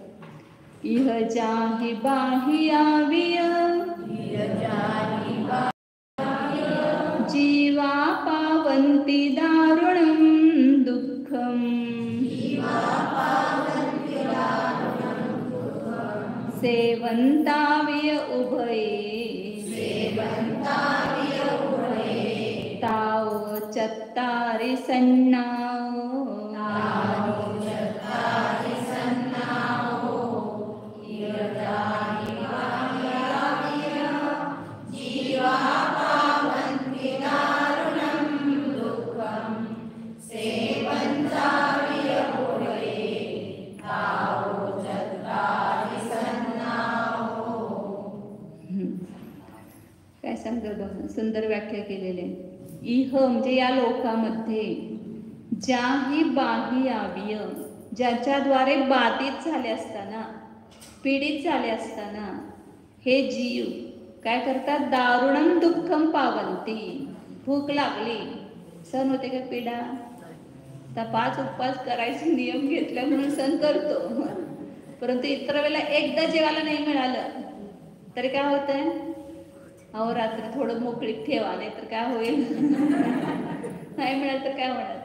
इह जाहि बाह्याविय जीवा पावन्ति दारुणं दुःखम् सेवन्ताविय उभये तावो चत्तारि सन्नाओ काय सांगतात? सुंदर व्याख्या केलेले. इह म्हणजे या लोकामध्ये, ज्याही बाह्याविय ज्याच्याद्वारे बाधित झाले असताना, पीडित झाले असताना हे जीव काय करतात? दारुणम दुःखम पावंती. भूक लागली, सहन होते का पीडा? आता 5 उपवास करायचे नियम घेतला म्हणून सहन करतो, परंतु इतर वेळेला एकदा जेवायला नाही मिळालं तरी काय होतंय? अहो रात्री थोडं मोकळीक ठेवा, नाही तर काय होईल? नाही मिळालं तर काय होणार?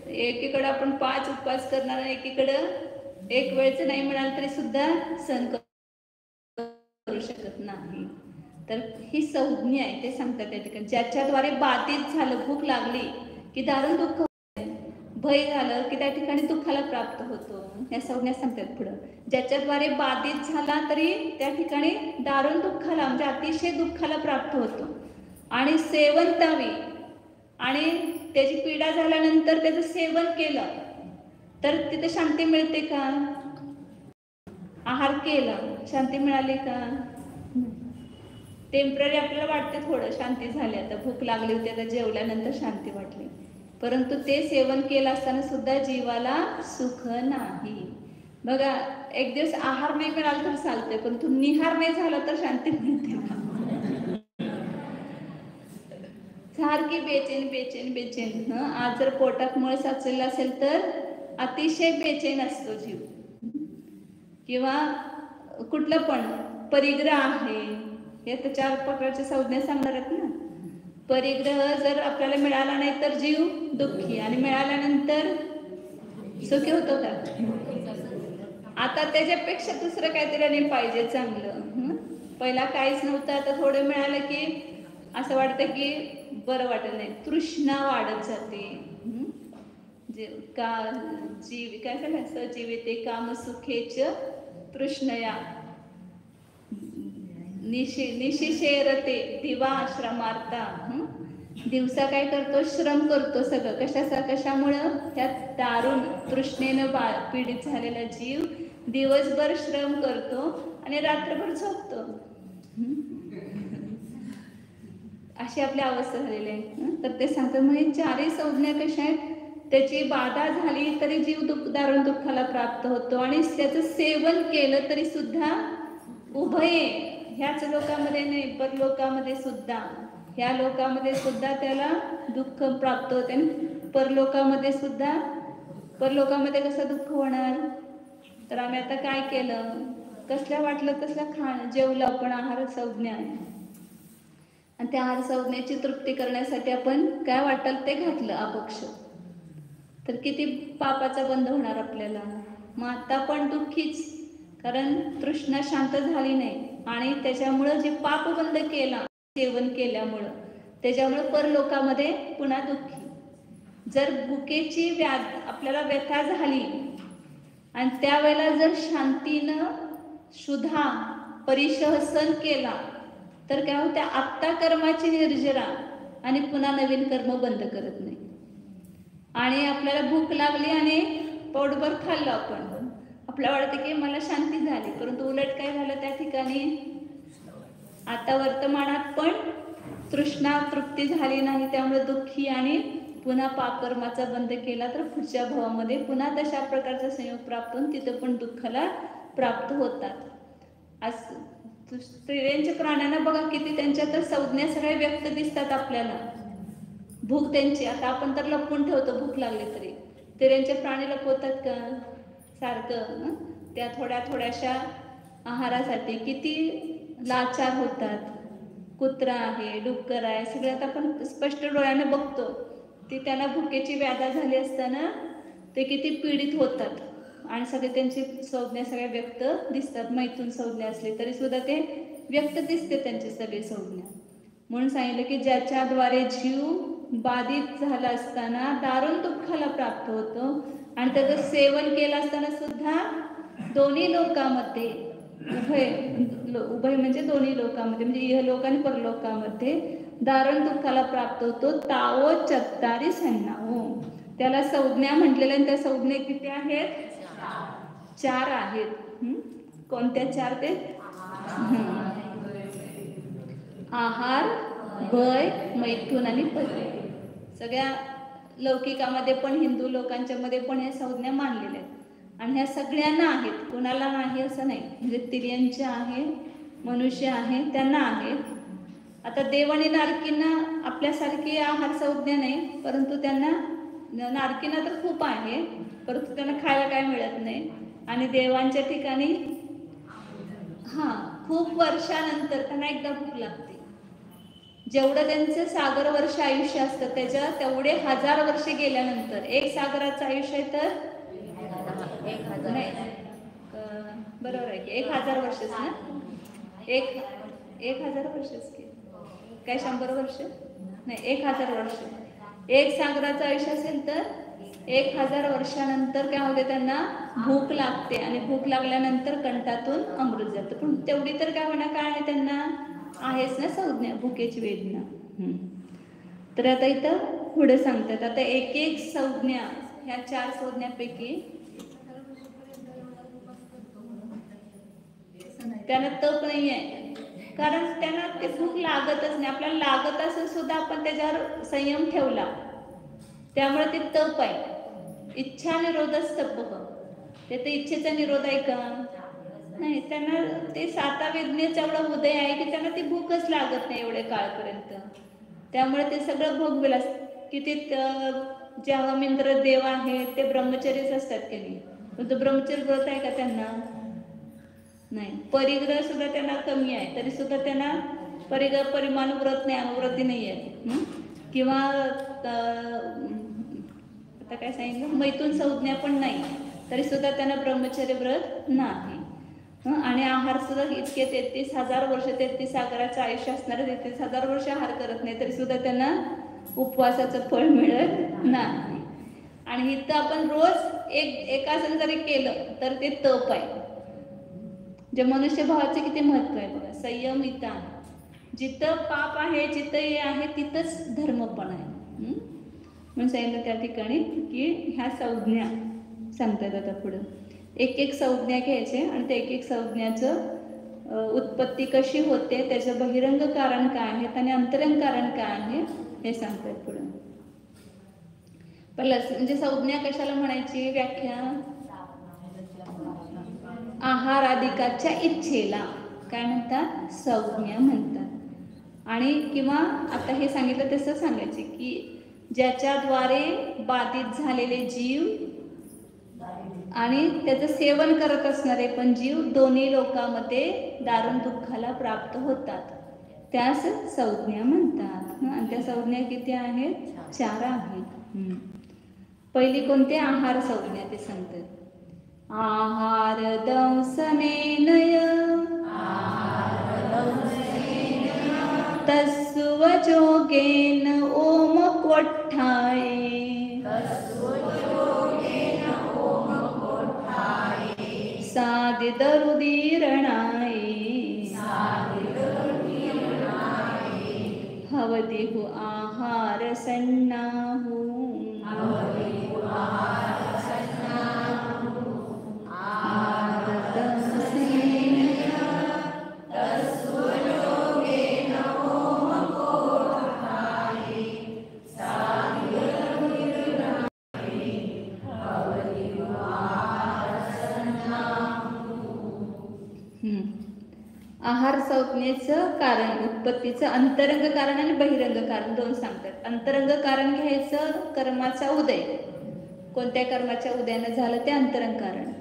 एकीकडे आपण 5 उपवास करणार आणि एकीकडं एक वेळचं नाही मिळालं तरी सुद्धा सहन करू शकत नाही. तर ही संज्ञा आहे, ते सांगतात त्या ठिकाणी. ज्याच्याद्वारे बाधित झालं, भूक लागली की दारुण दुःख, भय झालं की त्या ठिकाणी दुःखाला प्राप्त होतो. या संज्ञा सांगतात पुढं. ज्याच्याद्वारे बाधित झाला तरी त्या ठिकाणी दारुण दुःखाला म्हणजे अतिशय दुःखाला प्राप्त होतो. आणि सेवंतावी, आणि त्याची पीडा झाल्यानंतर त्याचं सेवन केलं तर तिथे शांती मिळते का? आहार केला, शांती मिळाली का? टेम्पररी आपल्याला वाटते थोडं शांती झाली, आता भूक लागली होती, आता जेवल्यानंतर शांती वाटली, परंतु ते सेवन केलं असताना सुद्धा जीवाला सुख नाही. बघा, एक दिवस आहार नाही मिळाला तर चालतंय, परंतु निहार नाही झाला तर शांती मिळते का? सारखी बेचैन बेचैन बेचैन. आज जर पोटात मळ साचलेला असेल तर अतिशय बेचैन असतो जीव. किंवा कुठलं पण परिग्रह आहे, हे तर 4 प्रकारच्या संज्ञा सांगणार आहेत ना. परिग्रह जर आपल्याला मिळाला नाही तर जीव दुःखी, आणि मिळाल्यानंतर सुखी होतो का? आता त्याच्यापेक्षा दुसरं काहीतरी नाही पाहिजे चांगलं. पहिला काहीच नव्हतं, आता थोडं मिळालं की असं वाटतं की बरं वाटत नाही, तृष्णा वाढत जाते. का जीव काय काय सजीविते कामसुखेच तृष्णया निशिशेरते दिवा श्रमार्था. दिवसा काय करतो? श्रम करतो सगळं. कशामुळं? त्या दारुण तृष्णेनं पीडित झालेला जीव दिवसभर श्रम करतो आणि रात्रभर झोपतो. अशी आपली अवस्था झालेली आहे. तर ते सांगतात म्हणजे चारही संज्ञा कशा आहेत? त्याची बाधा झाली तरी जीव दारुण दुःखाला प्राप्त होतो आणि त्याचं सेवन केलं तरी सुद्धा उभये ह्याच लोकामध्ये नाही, परलोकामध्ये सुद्धा, ह्या लोकामध्ये सुद्धा त्याला दुःख प्राप्त होते. परलोकामध्ये सुद्धा, परलोकामध्ये कसं दुःख होणार? तर आम्ही आता काय केलं? कसल्या वाटलं तसलं खाणं जेवलं आपण, आहार संज्ञा आहे आणि त्या आहार संज्ञेची तृप्ती करण्यासाठी आपण काय वाटलं ते घातलं अपक्ष. तर किती पापाचा बंध होणार आपल्याला. मग आता पण दुःखीच, कारण तृष्णा शांत झाली नाही आणि त्याच्यामुळं जे पापबंध केला सेवन केल्यामुळं, त्याच्यामुळं परलोकामध्ये पुन्हा दुःखी. जर भुकेची आपल्याला व्यथा झाली आणि त्यावेळेला जर शांतीनं शुद्धा परिशहसन केला तर काय होतं? आत्ता कर्माची निर्जरा आणि पुन्हा नवीन कर्म बंद करत नाही. आणि आपल्याला भूक लागली आणि पोटभर खाल्लं आपण, आपल्याला वाटतं की मला शांती झाली, परंतु उलट काय झालं त्या ठिकाणी? आता वर्तमानात पण तृष्णा तृप्ती झाली नाही, त्यामुळे दुःखी आणि पुन्हा पापकर्माचा बंध केला तर पुढच्या भावामध्ये पुन्हा तशा प्रकारचा संयोग प्राप्त होऊन तिथं पण दुःखाला प्राप्त होतात. स्त्रियांच्या प्राण्यांना बघा किती त्यांच्या तर संज्ञा सगळ्या व्यक्त दिसतात आपल्याला. भूक त्यांची, आता आपण तर लपवून ठेवतो भूक लागली तरी, स्त्रियांचे प्राणी लपवतात का? सारखं त्या थोड्याशा आहारासाठी किती लाचार होतात. कुत्रा आहे, डुक्कर आहे, सगळ्यात आपण स्पष्ट डोळ्याने बघतो. ती त्यांना भुकेची व्याधा झाली असताना ते किती पीडित होतात आणि सगळे त्यांची संज्ञा सगळ्या व्यक्त दिसतात. मैथून संज्ञा असली तरी सुद्धा ते व्यक्त दिसते त्यांची सगळी संज्ञा. म्हणून सांगितलं की ज्याच्याद्वारे जीव बाधित झाला असताना दारुण दुःखाला प्राप्त होतो आणि त्याचं सेवन केलं असताना सुद्धा दोन्ही लोकांमध्ये उभय म्हणजे दोन्ही लोकांमध्ये म्हणजे इहलोक आणि परलोकामध्ये दारुण दुःखाला प्राप्त होतो. तावो चत्तारी संज्ञाओ, त्याला संज्ञा म्हटलेल्या आणि त्या संज्ञा किती आहेत? 4 आहेत. कोणत्या 4 ते? आहार, भय, मैथुन आणि पती. सगळ्या लौकिकामध्ये पण हिंदू लोकांच्या मध्ये पण ह्या संज्ञा मानलेल्या आहेत आणि ह्या सगळ्यांना आहेत, कोणाला नाही असं नाही. म्हणजे तिर्यांच्या आहे, मनुष्य आहे, त्यांना आहेत. आता देव आणि नारकींना आपल्यासारखी आहार संज्ञा नाही, परंतु त्यांना नारकींना तर खूप आहे, परंतु त्यांना खायला काय मिळत नाही. आणि देवांच्या ठिकाणी खूप वर्षानंतर त्यांना एकदा भूक लागते. जेवढं त्यांचं सागर वर्ष आयुष्य असतं त्याच्या तेवढे 1000 वर्षे गेल्यानंतर, एक सागराचं आयुष्य तर नाही बरोबर आहे की 1000 वर्षच ना, 1000 वर्षच की काय 100 वर्ष नाही, 1000 वर्ष. एक सागराचं आयुष्य असेल तर 1000 वर्षानंतर काय होते? त्यांना भूक लागते आणि भूक लागल्यानंतर कंठातून अमृत जातं. पण तेवढी तर काय होणार? काय आहे त्यांना? आहेच ना संज्ञा, भुकेची वेदना. तर आता इथं पुढे सांगतात, आता एक संज्ञा, ह्या 4 संज्ञापैकी त्यांना तप नाही आहे, कारण त्यांना ते भूक लागतच नाही. आपल्याला लागत असेल सुद्धा आपण त्याच्यावर संयम ठेवला, त्यामुळे ते तप आहे. इच्छा निरोधच तप. ते तर इच्छेचा निरोध आहे का? नाही. त्यांना ते 7 वेदनेचा एवढा उदय आहे की त्यांना ती भूकच लागत नाही एवढ्या काळपर्यंत. त्यामुळे ते सगळं भोगविलं. किती जेव्हा इंद्र देव आहे ते ब्रह्मचर्यच असतात की नाही, पण तो ब्रह्मचर्य व्रत आहे का त्यांना? नाही. परिग्रह सुद्धा त्यांना कमी आहे, तरी सुद्धा त्यांना परिमाण व्रत नाही, अनुव्रती नाही आहे. किंवा आता काय सांगितलं, मैथून संज्ञा पण नाही, तरी सुद्धा त्यांना ब्रह्मचर्य व्रत नाही. आणि आहार सुद्धा इतके 33,000 वर्ष 33 सागराचं आयुष्य असणारे 33,000 वर्ष आहार करत नाही, तरी सुद्धा त्यांना उपवासाचं फळ मिळत नाही. आणि इथं आपण रोज एक आसन जरी केलं तर ते तप आहे. जे मनुष्य भावाचे किती महत्व आहे बघा. संयम इथं आहे. जिथं पाप आहे, जिथं हे आहे, तिथंच धर्म पण आहे. म्हणून सांगितलं त्या ठिकाणी की ह्या संज्ञा सांगतात. आता पुढं एक संज्ञा घ्यायचे आणि त्या एक संज्ञाचं उत्पत्ती कशी होते, त्याचं बहिरंग कारण काय आहे आणि अंतरंग कारण काय आहे हे सांगतात पुढं. पहिलं म्हणजे संज्ञा कशाला म्हणायची व्याख्या? आहारादिकाच्या इच्छेला काय म्हणतात? संज्ञा म्हणतात. आणि किंवा आता हे सांगितलं तसं सांगायचे की ज्याच्याद्वारे बाधित झालेले जीव आणि त्याचं सेवन करत असणारे पण जीव दोन्ही लोकांमध्ये दारुण दुःखाला प्राप्त होतात, त्यास संज्ञा म्हणतात. आणि त्या संज्ञा किती आहेत? 4 आहेत. पहिली कोणते? आहार संज्ञा ते सांगतात. आहार दंसनेनय तस्वजोगेन ओम कोट्ठाये सादिदरुदीरणाये हवदेहु आहार सन्नाहु आहार संज्ञेचं कारण, उत्पत्तीचं अंतरंग कारण आणि बहिरंग कारण दोन सांगतात. अंतरंग कारण घ्यायचं कर्माचा उदय, कोणत्या कर्माच्या उदयानं झालं ते अंतरंग कारण.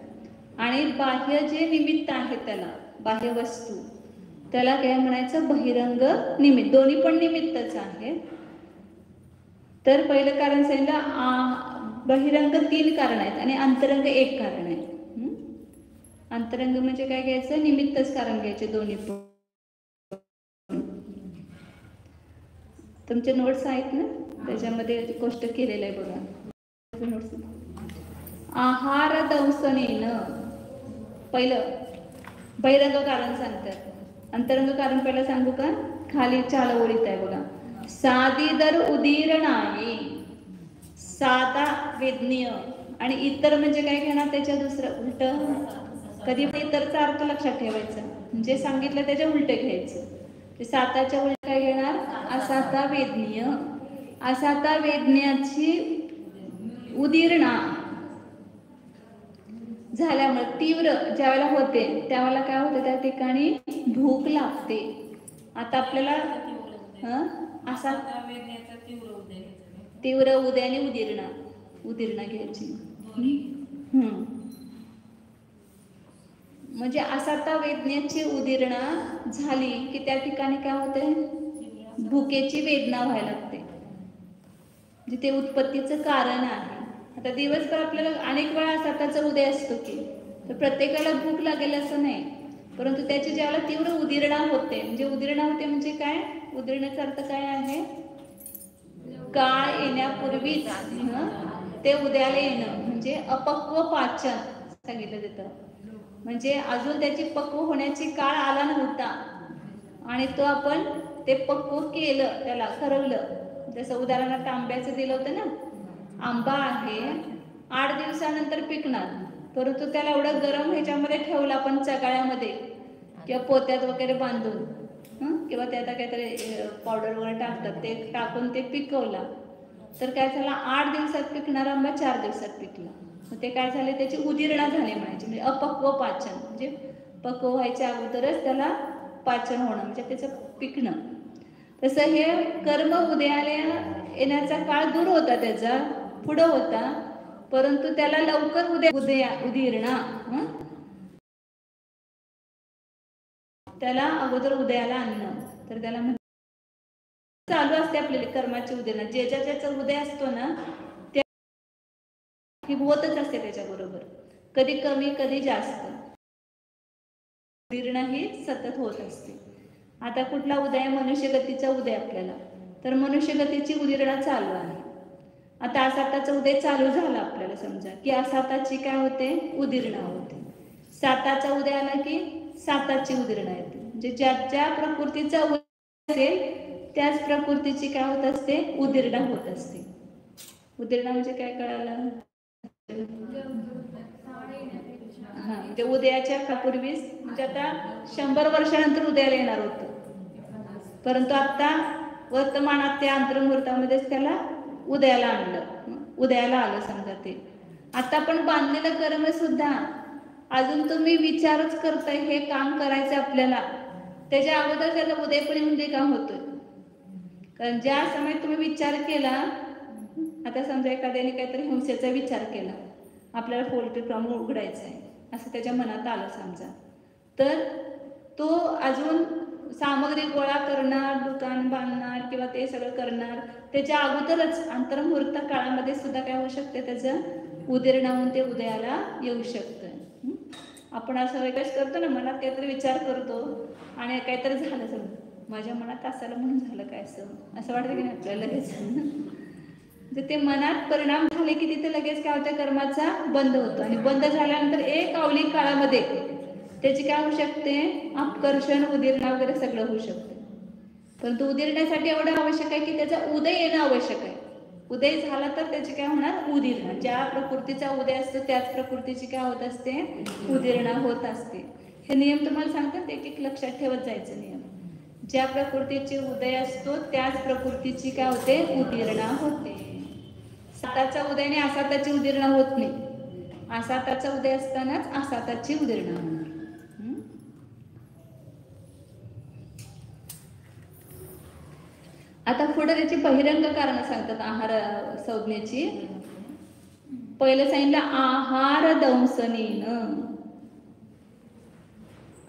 आणि बाह्य जे निमित्त आहे त्याला, बाह्य वस्तू, त्याला काय म्हणायचं? बहिरंग निमित्त. दोन्ही पण निमित्तच आहे. तर पहिलं कारण सांगितलं बहिरंग 3 कारण आहेत आणि अंतरंग 1 कारण आहे. अंतरंग म्हणजे काय घ्यायचं? निमित्तच कारण घ्यायचे दोन्ही पण. तुमचे नोट्स आहेत ना, त्याच्यामध्ये गोष्ट केलेलं आहे बघा. नोट्स आहार दंसनेनं पहिलं बहिरंग कारण सांगतात. अंतरंग कारण पहिलं सांगू का? खाली 4 ओळीत आहे बघा. सादीदर उदीरणाये, साधा वेदनीय. आणि इतर म्हणजे काय घेणार? त्याच्या दुसरं उलट. कधी इतरचा अर्थ लक्षात ठेवायचा, म्हणजे सांगितलं त्याच्या उलट घ्यायचं. ते साताच्या उलट काय घेणार? असाता वेदनीय. असाता वेदन्याची उदीरणा झाल्यामुळे तीव्र ज्यावेळेला होते त्यावेळेला काय होतं? त्या ठिकाणी भूक लागते. आता आपल्याला असा तीव्र उदय आणि उदीरणा घ्यायची. म्हणजे असाता वेदनेची उदीरणा झाली की त्या ठिकाणी काय होते? भुकेची वेदना व्हायला लागते. म्हणजे ते उत्पत्तीचं कारण आहे. आता दिवसभर आपल्याला अनेक वेळा असाताचा उदय असतो की, तर प्रत्येकाला भूक लागेल असं नाही, परंतु त्याची ज्यावेळेला तीव्र उदीरणा होते, म्हणजे उदीरणा होते म्हणजे काय? उदीरण्याचा अर्थ काय आहे? काळ येण्यापूर्वीच ते उद्याला येणं, म्हणजे अपक्व पाचन सांगितलं तिथं. म्हणजे अजून त्याची पक्व होण्याची काळ आला नव्हता आणि तो आपण ते पक्व केलं, त्याला ठरवलं. जसं उदाहरणार्थ आंब्याचं दिलं होतं ना, आंबा आहे 8 दिवसानंतर पिकणार, परंतु त्याला एवढं गरम ह्याच्यामध्ये ठेवलं आपण चगाळ्यामध्ये किंवा पोत्यात वगैरे बांधून किंवा त्यात काहीतरी पावडर वगैरे टाकतात, ते टाकून ते पिकवला, तर काय झालं? 8 दिवसात पिकणारा आंबा 4 दिवसात पिकला. मग ते काय झाले? त्याची उदीरणा झाली म्हणायची. म्हणजे अपक्व पाचन, म्हणजे पक्व व्हायच्या अगोदरच त्याला पाचन होणं, म्हणजे त्याचं पिकणं. तसं हे कर्म उदयाला येण्याचा काळ दूर होता, त्याचा पुढं होता, परंतु त्याला लवकर उदीरणा त्याला अगोदर उदयाला आणणं, तर त्याला चालू असते आपल्याला कर्माची उदीरणा. ज्याचा उदय असतो ना त्या ही होतच असते त्याच्याबरोबर, कधी कमी कधी जास्त. उदीरणा ही सतत होत असते. आता कुठला उदय? मनुष्यगतीचा उदय आपल्याला, तर मनुष्यगतीची उदीरणा चालू आहे. आता आसाताचा उदय चालू झाला आपल्याला समजा की आसाताची काय होते उदीरणा होते. साताचा उदय आला की साताची उदीरणा येते. म्हणजे ज्या ज्या प्रकृतीचा उदय असेल त्याच प्रकृतीची काय होत असते उदीरणा होत असते. उदीरणा म्हणजे काय कळालं? हा म्हणजे उदयाच्या पूर्वीच म्हणजे आता 100 वर्षानंतर उदयाला येणार होतं, परंतु आता वर्तमानात त्या अंतर्मुहूर्तामध्येच त्याला उदयाला आणलं, उदयाला आलं समजा. ते आता पण बांधलेलं कर्म सुद्धा अजून तुम्ही विचारच करताय हे काम करायचं आपल्याला, त्याच्या अगोदर त्याचा उदय पण येऊन दे काम होतोय. कारण ज्या समयात तुम्ही विचार केला, आता समजा एखाद्याने काहीतरी हिंसेचा विचार केला, आपल्याला पोल्ट्री फार्म उघडायचं आहे असं त्याच्या मनात आलं समजा, तर तो अजून सामग्री गोळा करणार, दुकान बांधणार किंवा ते सगळं करणार. त्याच्या अगोदरच अंतर्मुहूर्त काळामध्ये सुद्धा काय होऊ शकते त्याचं उदीरणा होऊन ते उदयाला येऊ शकतं. आपण असं वेगळंच करतो ना, मनात काहीतरी विचार करतो आणि काहीतरी झालं समजा, माझ्या मनात असायला म्हणून झालं काय असं वाटतं की नाही आपल्याला लगेच. ते मनात परिणाम झाले की तिथे लगेच काय होतं कर्माचा बंद होतो. आणि बंद झाल्यानंतर एक अवलिक काळामध्ये त्याची काय होऊ शकते अपकर्षण उदीरणा वगैरे सगळं होऊ शकते. परंतु उदीरण्यासाठी एवढं आवश्यक आहे की त्याचा उदय येणं आवश्यक आहे. उदय झाला तर त्याची काय होणार उदीरणा. ज्या प्रकृतीचा उदय असतो त्याच प्रकृतीची काय होत असते उदीरणा होत असते. हे नियम तुम्हाला सांगतात, एक एक लक्षात ठेवत जायचं नियम. ज्या प्रकृतीचे उदय असतो त्याच प्रकृतीची काय होते उदीरणा होते. साताचा उदयाने आसाताची उदीरणा होत नाही, आसाताचा उदय असतानाच आसाताची उदीरणा होणार. आता पुढे त्याची बहिरंग कारण सांगतात आहार संज्ञेची. पहिलं सांगितलं आहार दंसनेनं.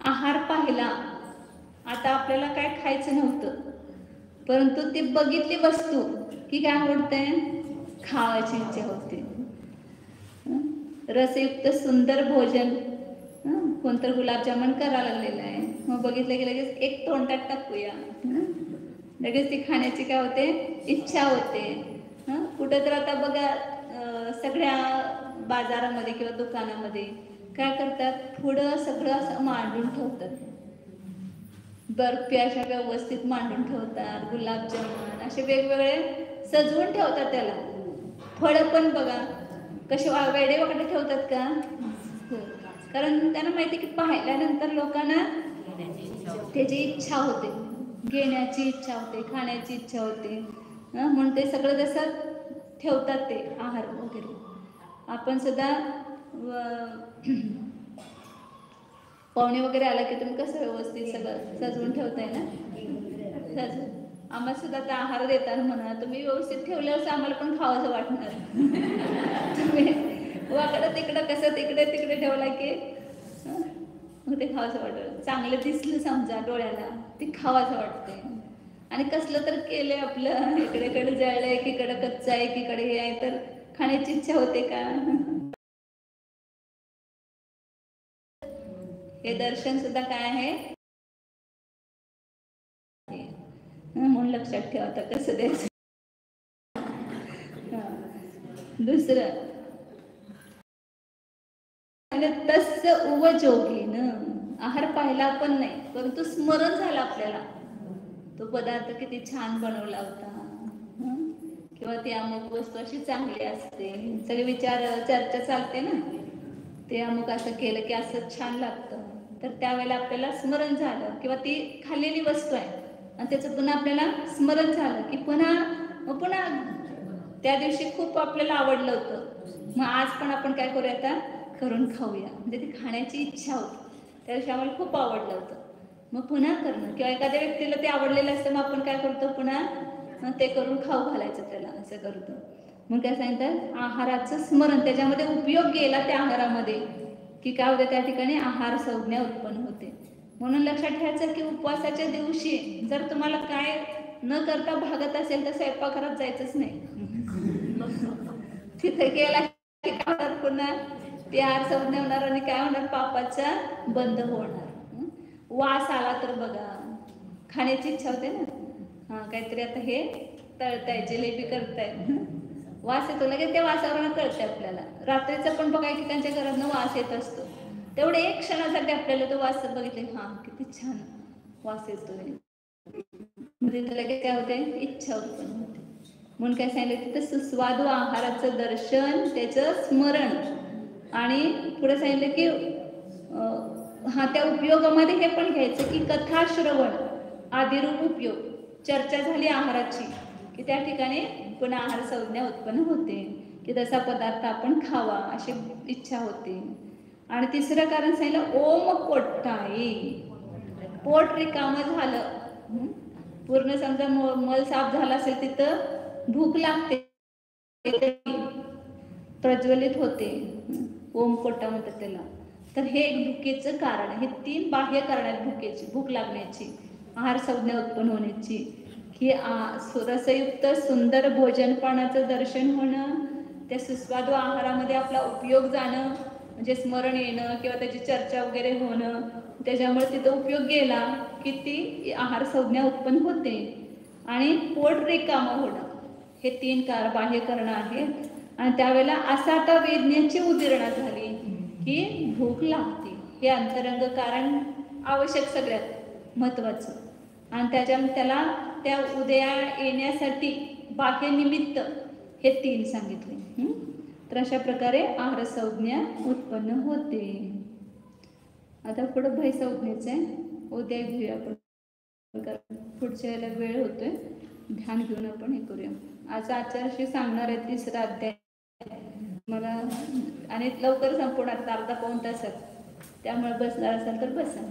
आहार पाहिला, आता आपल्याला काय खायचं नव्हतं, परंतु ती बघितली वस्तू की काय आवडते खावायची इच्छा होते. रसयुक्त सुंदर भोजन, कोणतं गुलाबजामुन करायला लागलेलं आहे, मग बघितलं की लगेच एक तोंडात टाकूया, लगेच ती खाण्याची काय होते इच्छा होते. कुठं तर आता बघा सगळ्या बाजारामध्ये किंवा दुकानामध्ये काय करतात, पुढं सगळं असं मांडून ठेवतात, बर्फी अशा व्यवस्थित मांडून ठेवतात, गुलाबजामुन असे वेगवेगळे सजवून ठेवतात. त्याला फळं पण बघा कसे वेडे वगैरे ठेवतात का, कारण त्यांना माहिती की पाहिल्यानंतर लोकांना त्याची इच्छा होते, घेण्याची इच्छा होते, खाण्याची इच्छा होते, म्हणून ते सगळं जसं ठेवतात ते आहार वगैरे. आपण सुद्धा पाहुणे वगैरे आला की तुम्ही कसं व्यवस्थित सगळं सजवून ठेवताय ना, सजवून. आम्हाला सुद्धा आता आहार देताना म्हणा तुम्ही व्यवस्थित ठेवल्यावर आम्हाला पण खावंसं वाटणार. तुम्ही वाकडं तिकडं कसं तिकडे तिकडे ठेवला की मग ते खावंसं वाटतं. चांगलं दिसलं समजा डोळ्याला ते खावंसं वाटते. आणि कसलं तर केलंय आपलं, इकडे जळलंय, एकीकडे कच्चं आहे, एकीकडे हे आहे, तर खाण्याची इच्छा होते का. हे दर्शन सुद्धा काय आहे म्हणून लक्षात ठेवा आता कसं द्यायचं. दुसरं तस्य उवजोगेन. आहार पाहिला पण नाही, परंतु स्मरण झालं आपल्याला तो पदार्थ किती छान बनवला होता, किंवा ती अमुक वस्तू अशी चांगली असते, सगळे विचार चर्चा चालते ना, ते अमुक असं केलं की असं छान लागतं, तर त्यावेळेला आपल्याला स्मरण झालं, किंवा ती खाल्लेली वस्तू आहे आणि त्याचं पुन्हा आपल्याला स्मरण झालं की पुन्हा त्या दिवशी खूप आपल्याला आवडलं होतं, मग आज पण आपण काय करूया आता करून खाऊया, म्हणजे ती खाण्याची इच्छा होती, त्या दिवशी आम्हाला खूप आवडलं होतं, मग पुन्हा करणं. किंवा एखाद्या व्यक्तीला ते आवडलेलं असतं, मग आपण काय करतो पुन्हा ते करून खाऊ घालायचं त्याला, असं करतो. मग काय सांगतात आहाराचं स्मरण, त्याच्यामध्ये उपयोग गेला त्या आहारामध्ये की काय होतं त्या ठिकाणी आहार संज्ञा उत्पन्न होते. म्हणून लक्षात ठेवायचं की उपवासाच्या दिवशी जर तुम्हाला काय न करता भागत असेल तर स्वयंपाकघरात जायचंच नाही. तिथे गेला की काय पुन्हा ते आहार संज्ञा होणार आणि काय होणार पापाचा बंद होणार. वास आला तर बघा खाण्याची इच्छा होते ना, काहीतरी आता हे तळताय जिलेबी करताय, वास येतो लगेच, त्या वासावरून कळते आपल्याला. रात्रीचं पण बघा एकेकांच्या घरातनं वास येत असतो, तेवढे एक क्षणासाठी आपल्याला तो वास बघितले, हा किती छान वास येतोय, म्हणजे लगेच काय होते, इच्छा उत्पन्न होते. म्हणून काय सांगितलं तिथं, सुस्वादू आहाराचं दर्शन, त्याचं स्मरण, आणि पुढे सांगितलं की हा त्या उपयोगामध्ये हे पण घ्यायचं की कथा श्रवण आदिरूप उपयोग, चर्चा झाली आहाराची की त्या ठिकाणी पुन्हा आहार संज्ञा उत्पन्न होते की तसा पदार्थ आपण खावा अशी इच्छा होते. आणि तिसरं कारण सांगितलं ओम पोट्टाई, पोट रिकामं झालं, पूर्ण समजा मल साफ झाला असेल तिथं भूक लागते, प्रज्वलित होते, ओम पोट्टा म्हणतात त्याला. तर हे एक भुकेचं कारण, हे 3 बाह्य कारण आहेत भुकेची, भूक लागण्याची, आहार संज्ञा उत्पन्न होण्याची, की रसयुक्त सुंदर भोजनपानाचं दर्शन होणं, त्या सुस्वादू आहारामध्ये आपला उपयोग जाणं, म्हणजे स्मरण येणं किंवा त्याची चर्चा वगैरे होणं, त्याच्यामुळे तिथं उपयोग गेला की ती आहार संज्ञा उत्पन्न होते. आणि पोट रिकामं होणं, हे 3 बाह्य कारण आहेत. आणि त्यावेळेला असा आता वेदनेची उदिरणा झाली की भूक लागते, हे अंतरंग कारण आवश्यक सगळ्यात महत्वाचं. आणि त्याला त्या उदया येण्यासाठी बाह्य निमित्त हे 3 सांगितले. तर अशा प्रकारे आहार संज्ञा उत्पन्न होते. आता पुढं भय संज्ञेचं आहे, उद्या घेऊया आपण, पुढच्या याला वेळ होतोय, ध्यान घेऊन आपण हे करूया. आज आचार्यशी सांगणार आहे 3रा अध्याय मला, आणि लवकर संपवणार, अर्धा पाऊण तासात, त्यामुळे बसणार असाल तर बसा,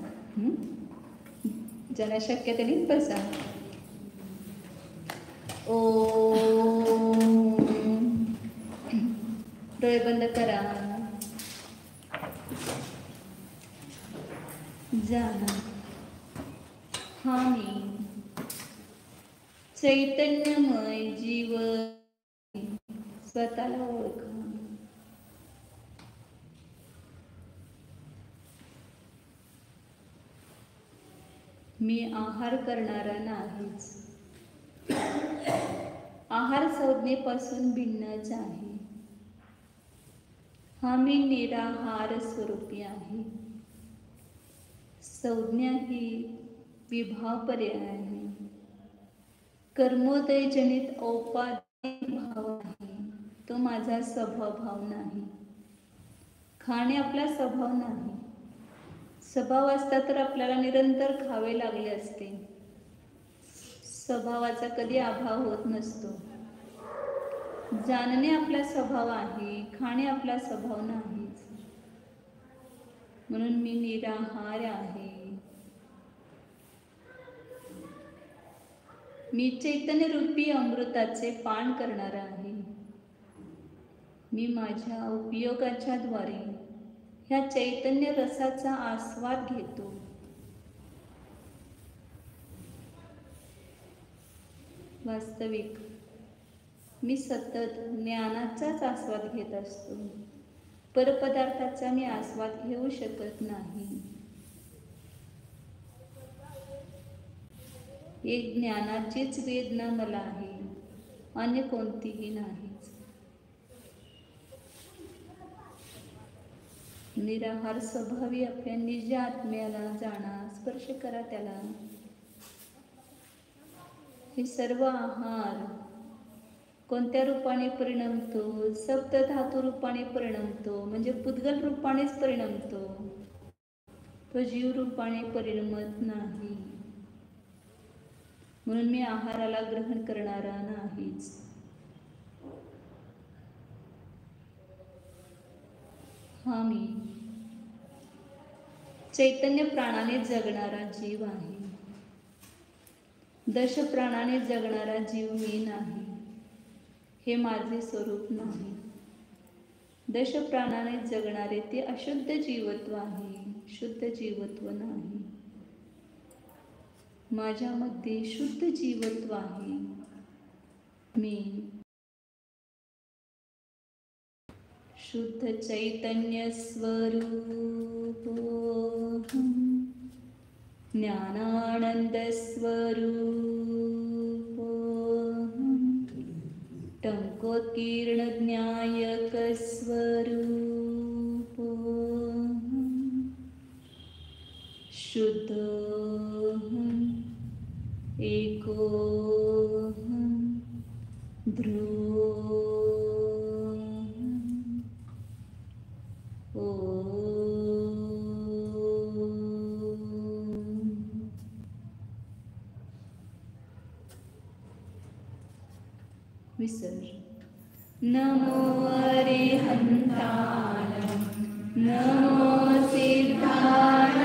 ज्याला शक्य त्यांनी बसा. ओम, डोळे बंद करा. जाणा हा मी चैतन्यमय जीव, स्वतःला ओळखा. मी आहार करणारा नाहीच, आहार संज्ञेपासून भिन्नच आहे. हा मी निराहार स्वरूपी आहे. संज्ञा ही विभाव पर्याय आहे, कर्मोदयजनित औपाधिक भाव आहे, तो माझा स्वभाव भाव नाही. खाणे आपला स्वभाव नाही, स्वभाव असता तर आपल्याला निरंतर खावे लागले असते. स्वभावाचा कधी अभाव होत नसतो. जाणणे आपला स्वभाव आहे, खाणे आपला स्वभाव नाहीच. म्हणून मी निराहार आहे. मी चैतन्य रूपी अमृताचे पान करणारा आहे. मी माझ्या उपयोगाच्या द्वारे ह्या चैतन्य रसाचा आस्वाद घेतो. वास्तविक मी सतत ज्ञानाचाच आस्वाद घेत असतो, परपदार्थाचा मी आस्वाद घेऊ शकत नाही. एक ज्ञानाचीच वेदना मला आहे, अन्य कोणतीही नाहीच. निराहार स्वभावी आपल्या निज आत्म्याला जाणा, स्पर्श करा त्याला. हे सर्व आहार कोणत्या रूपाने परिणमतो? सप्त धातू रूपाने परिणमतो, म्हणजे पुद्गल रूपानेच परिणमतो, तो जीव रूपाने परिणमत नाही. म्हणून मी आहाराला ग्रहण करणारा नाहीच. हा मी चैतन्य प्राणाने जगणारा जीव आहे. दश प्राणाने जगणारा जीव मी नाही, हे माझे स्वरूप नाही. दश प्राणाने जगणारे ते अशुद्ध जीवत्व आहे, शुद्ध जीवत्व नाही. माझ्यामध्ये शुद्ध जीवत्व आहे. मी शुद्ध चैतन्य स्वरूप, ज्ञानानंद स्वरूप, टंक भगवत्कीर्णज्ञायकस्वरूप शुद्ध एको ध्रुव विसर्जन. नमो अरिहंताय नमो सिद्धाय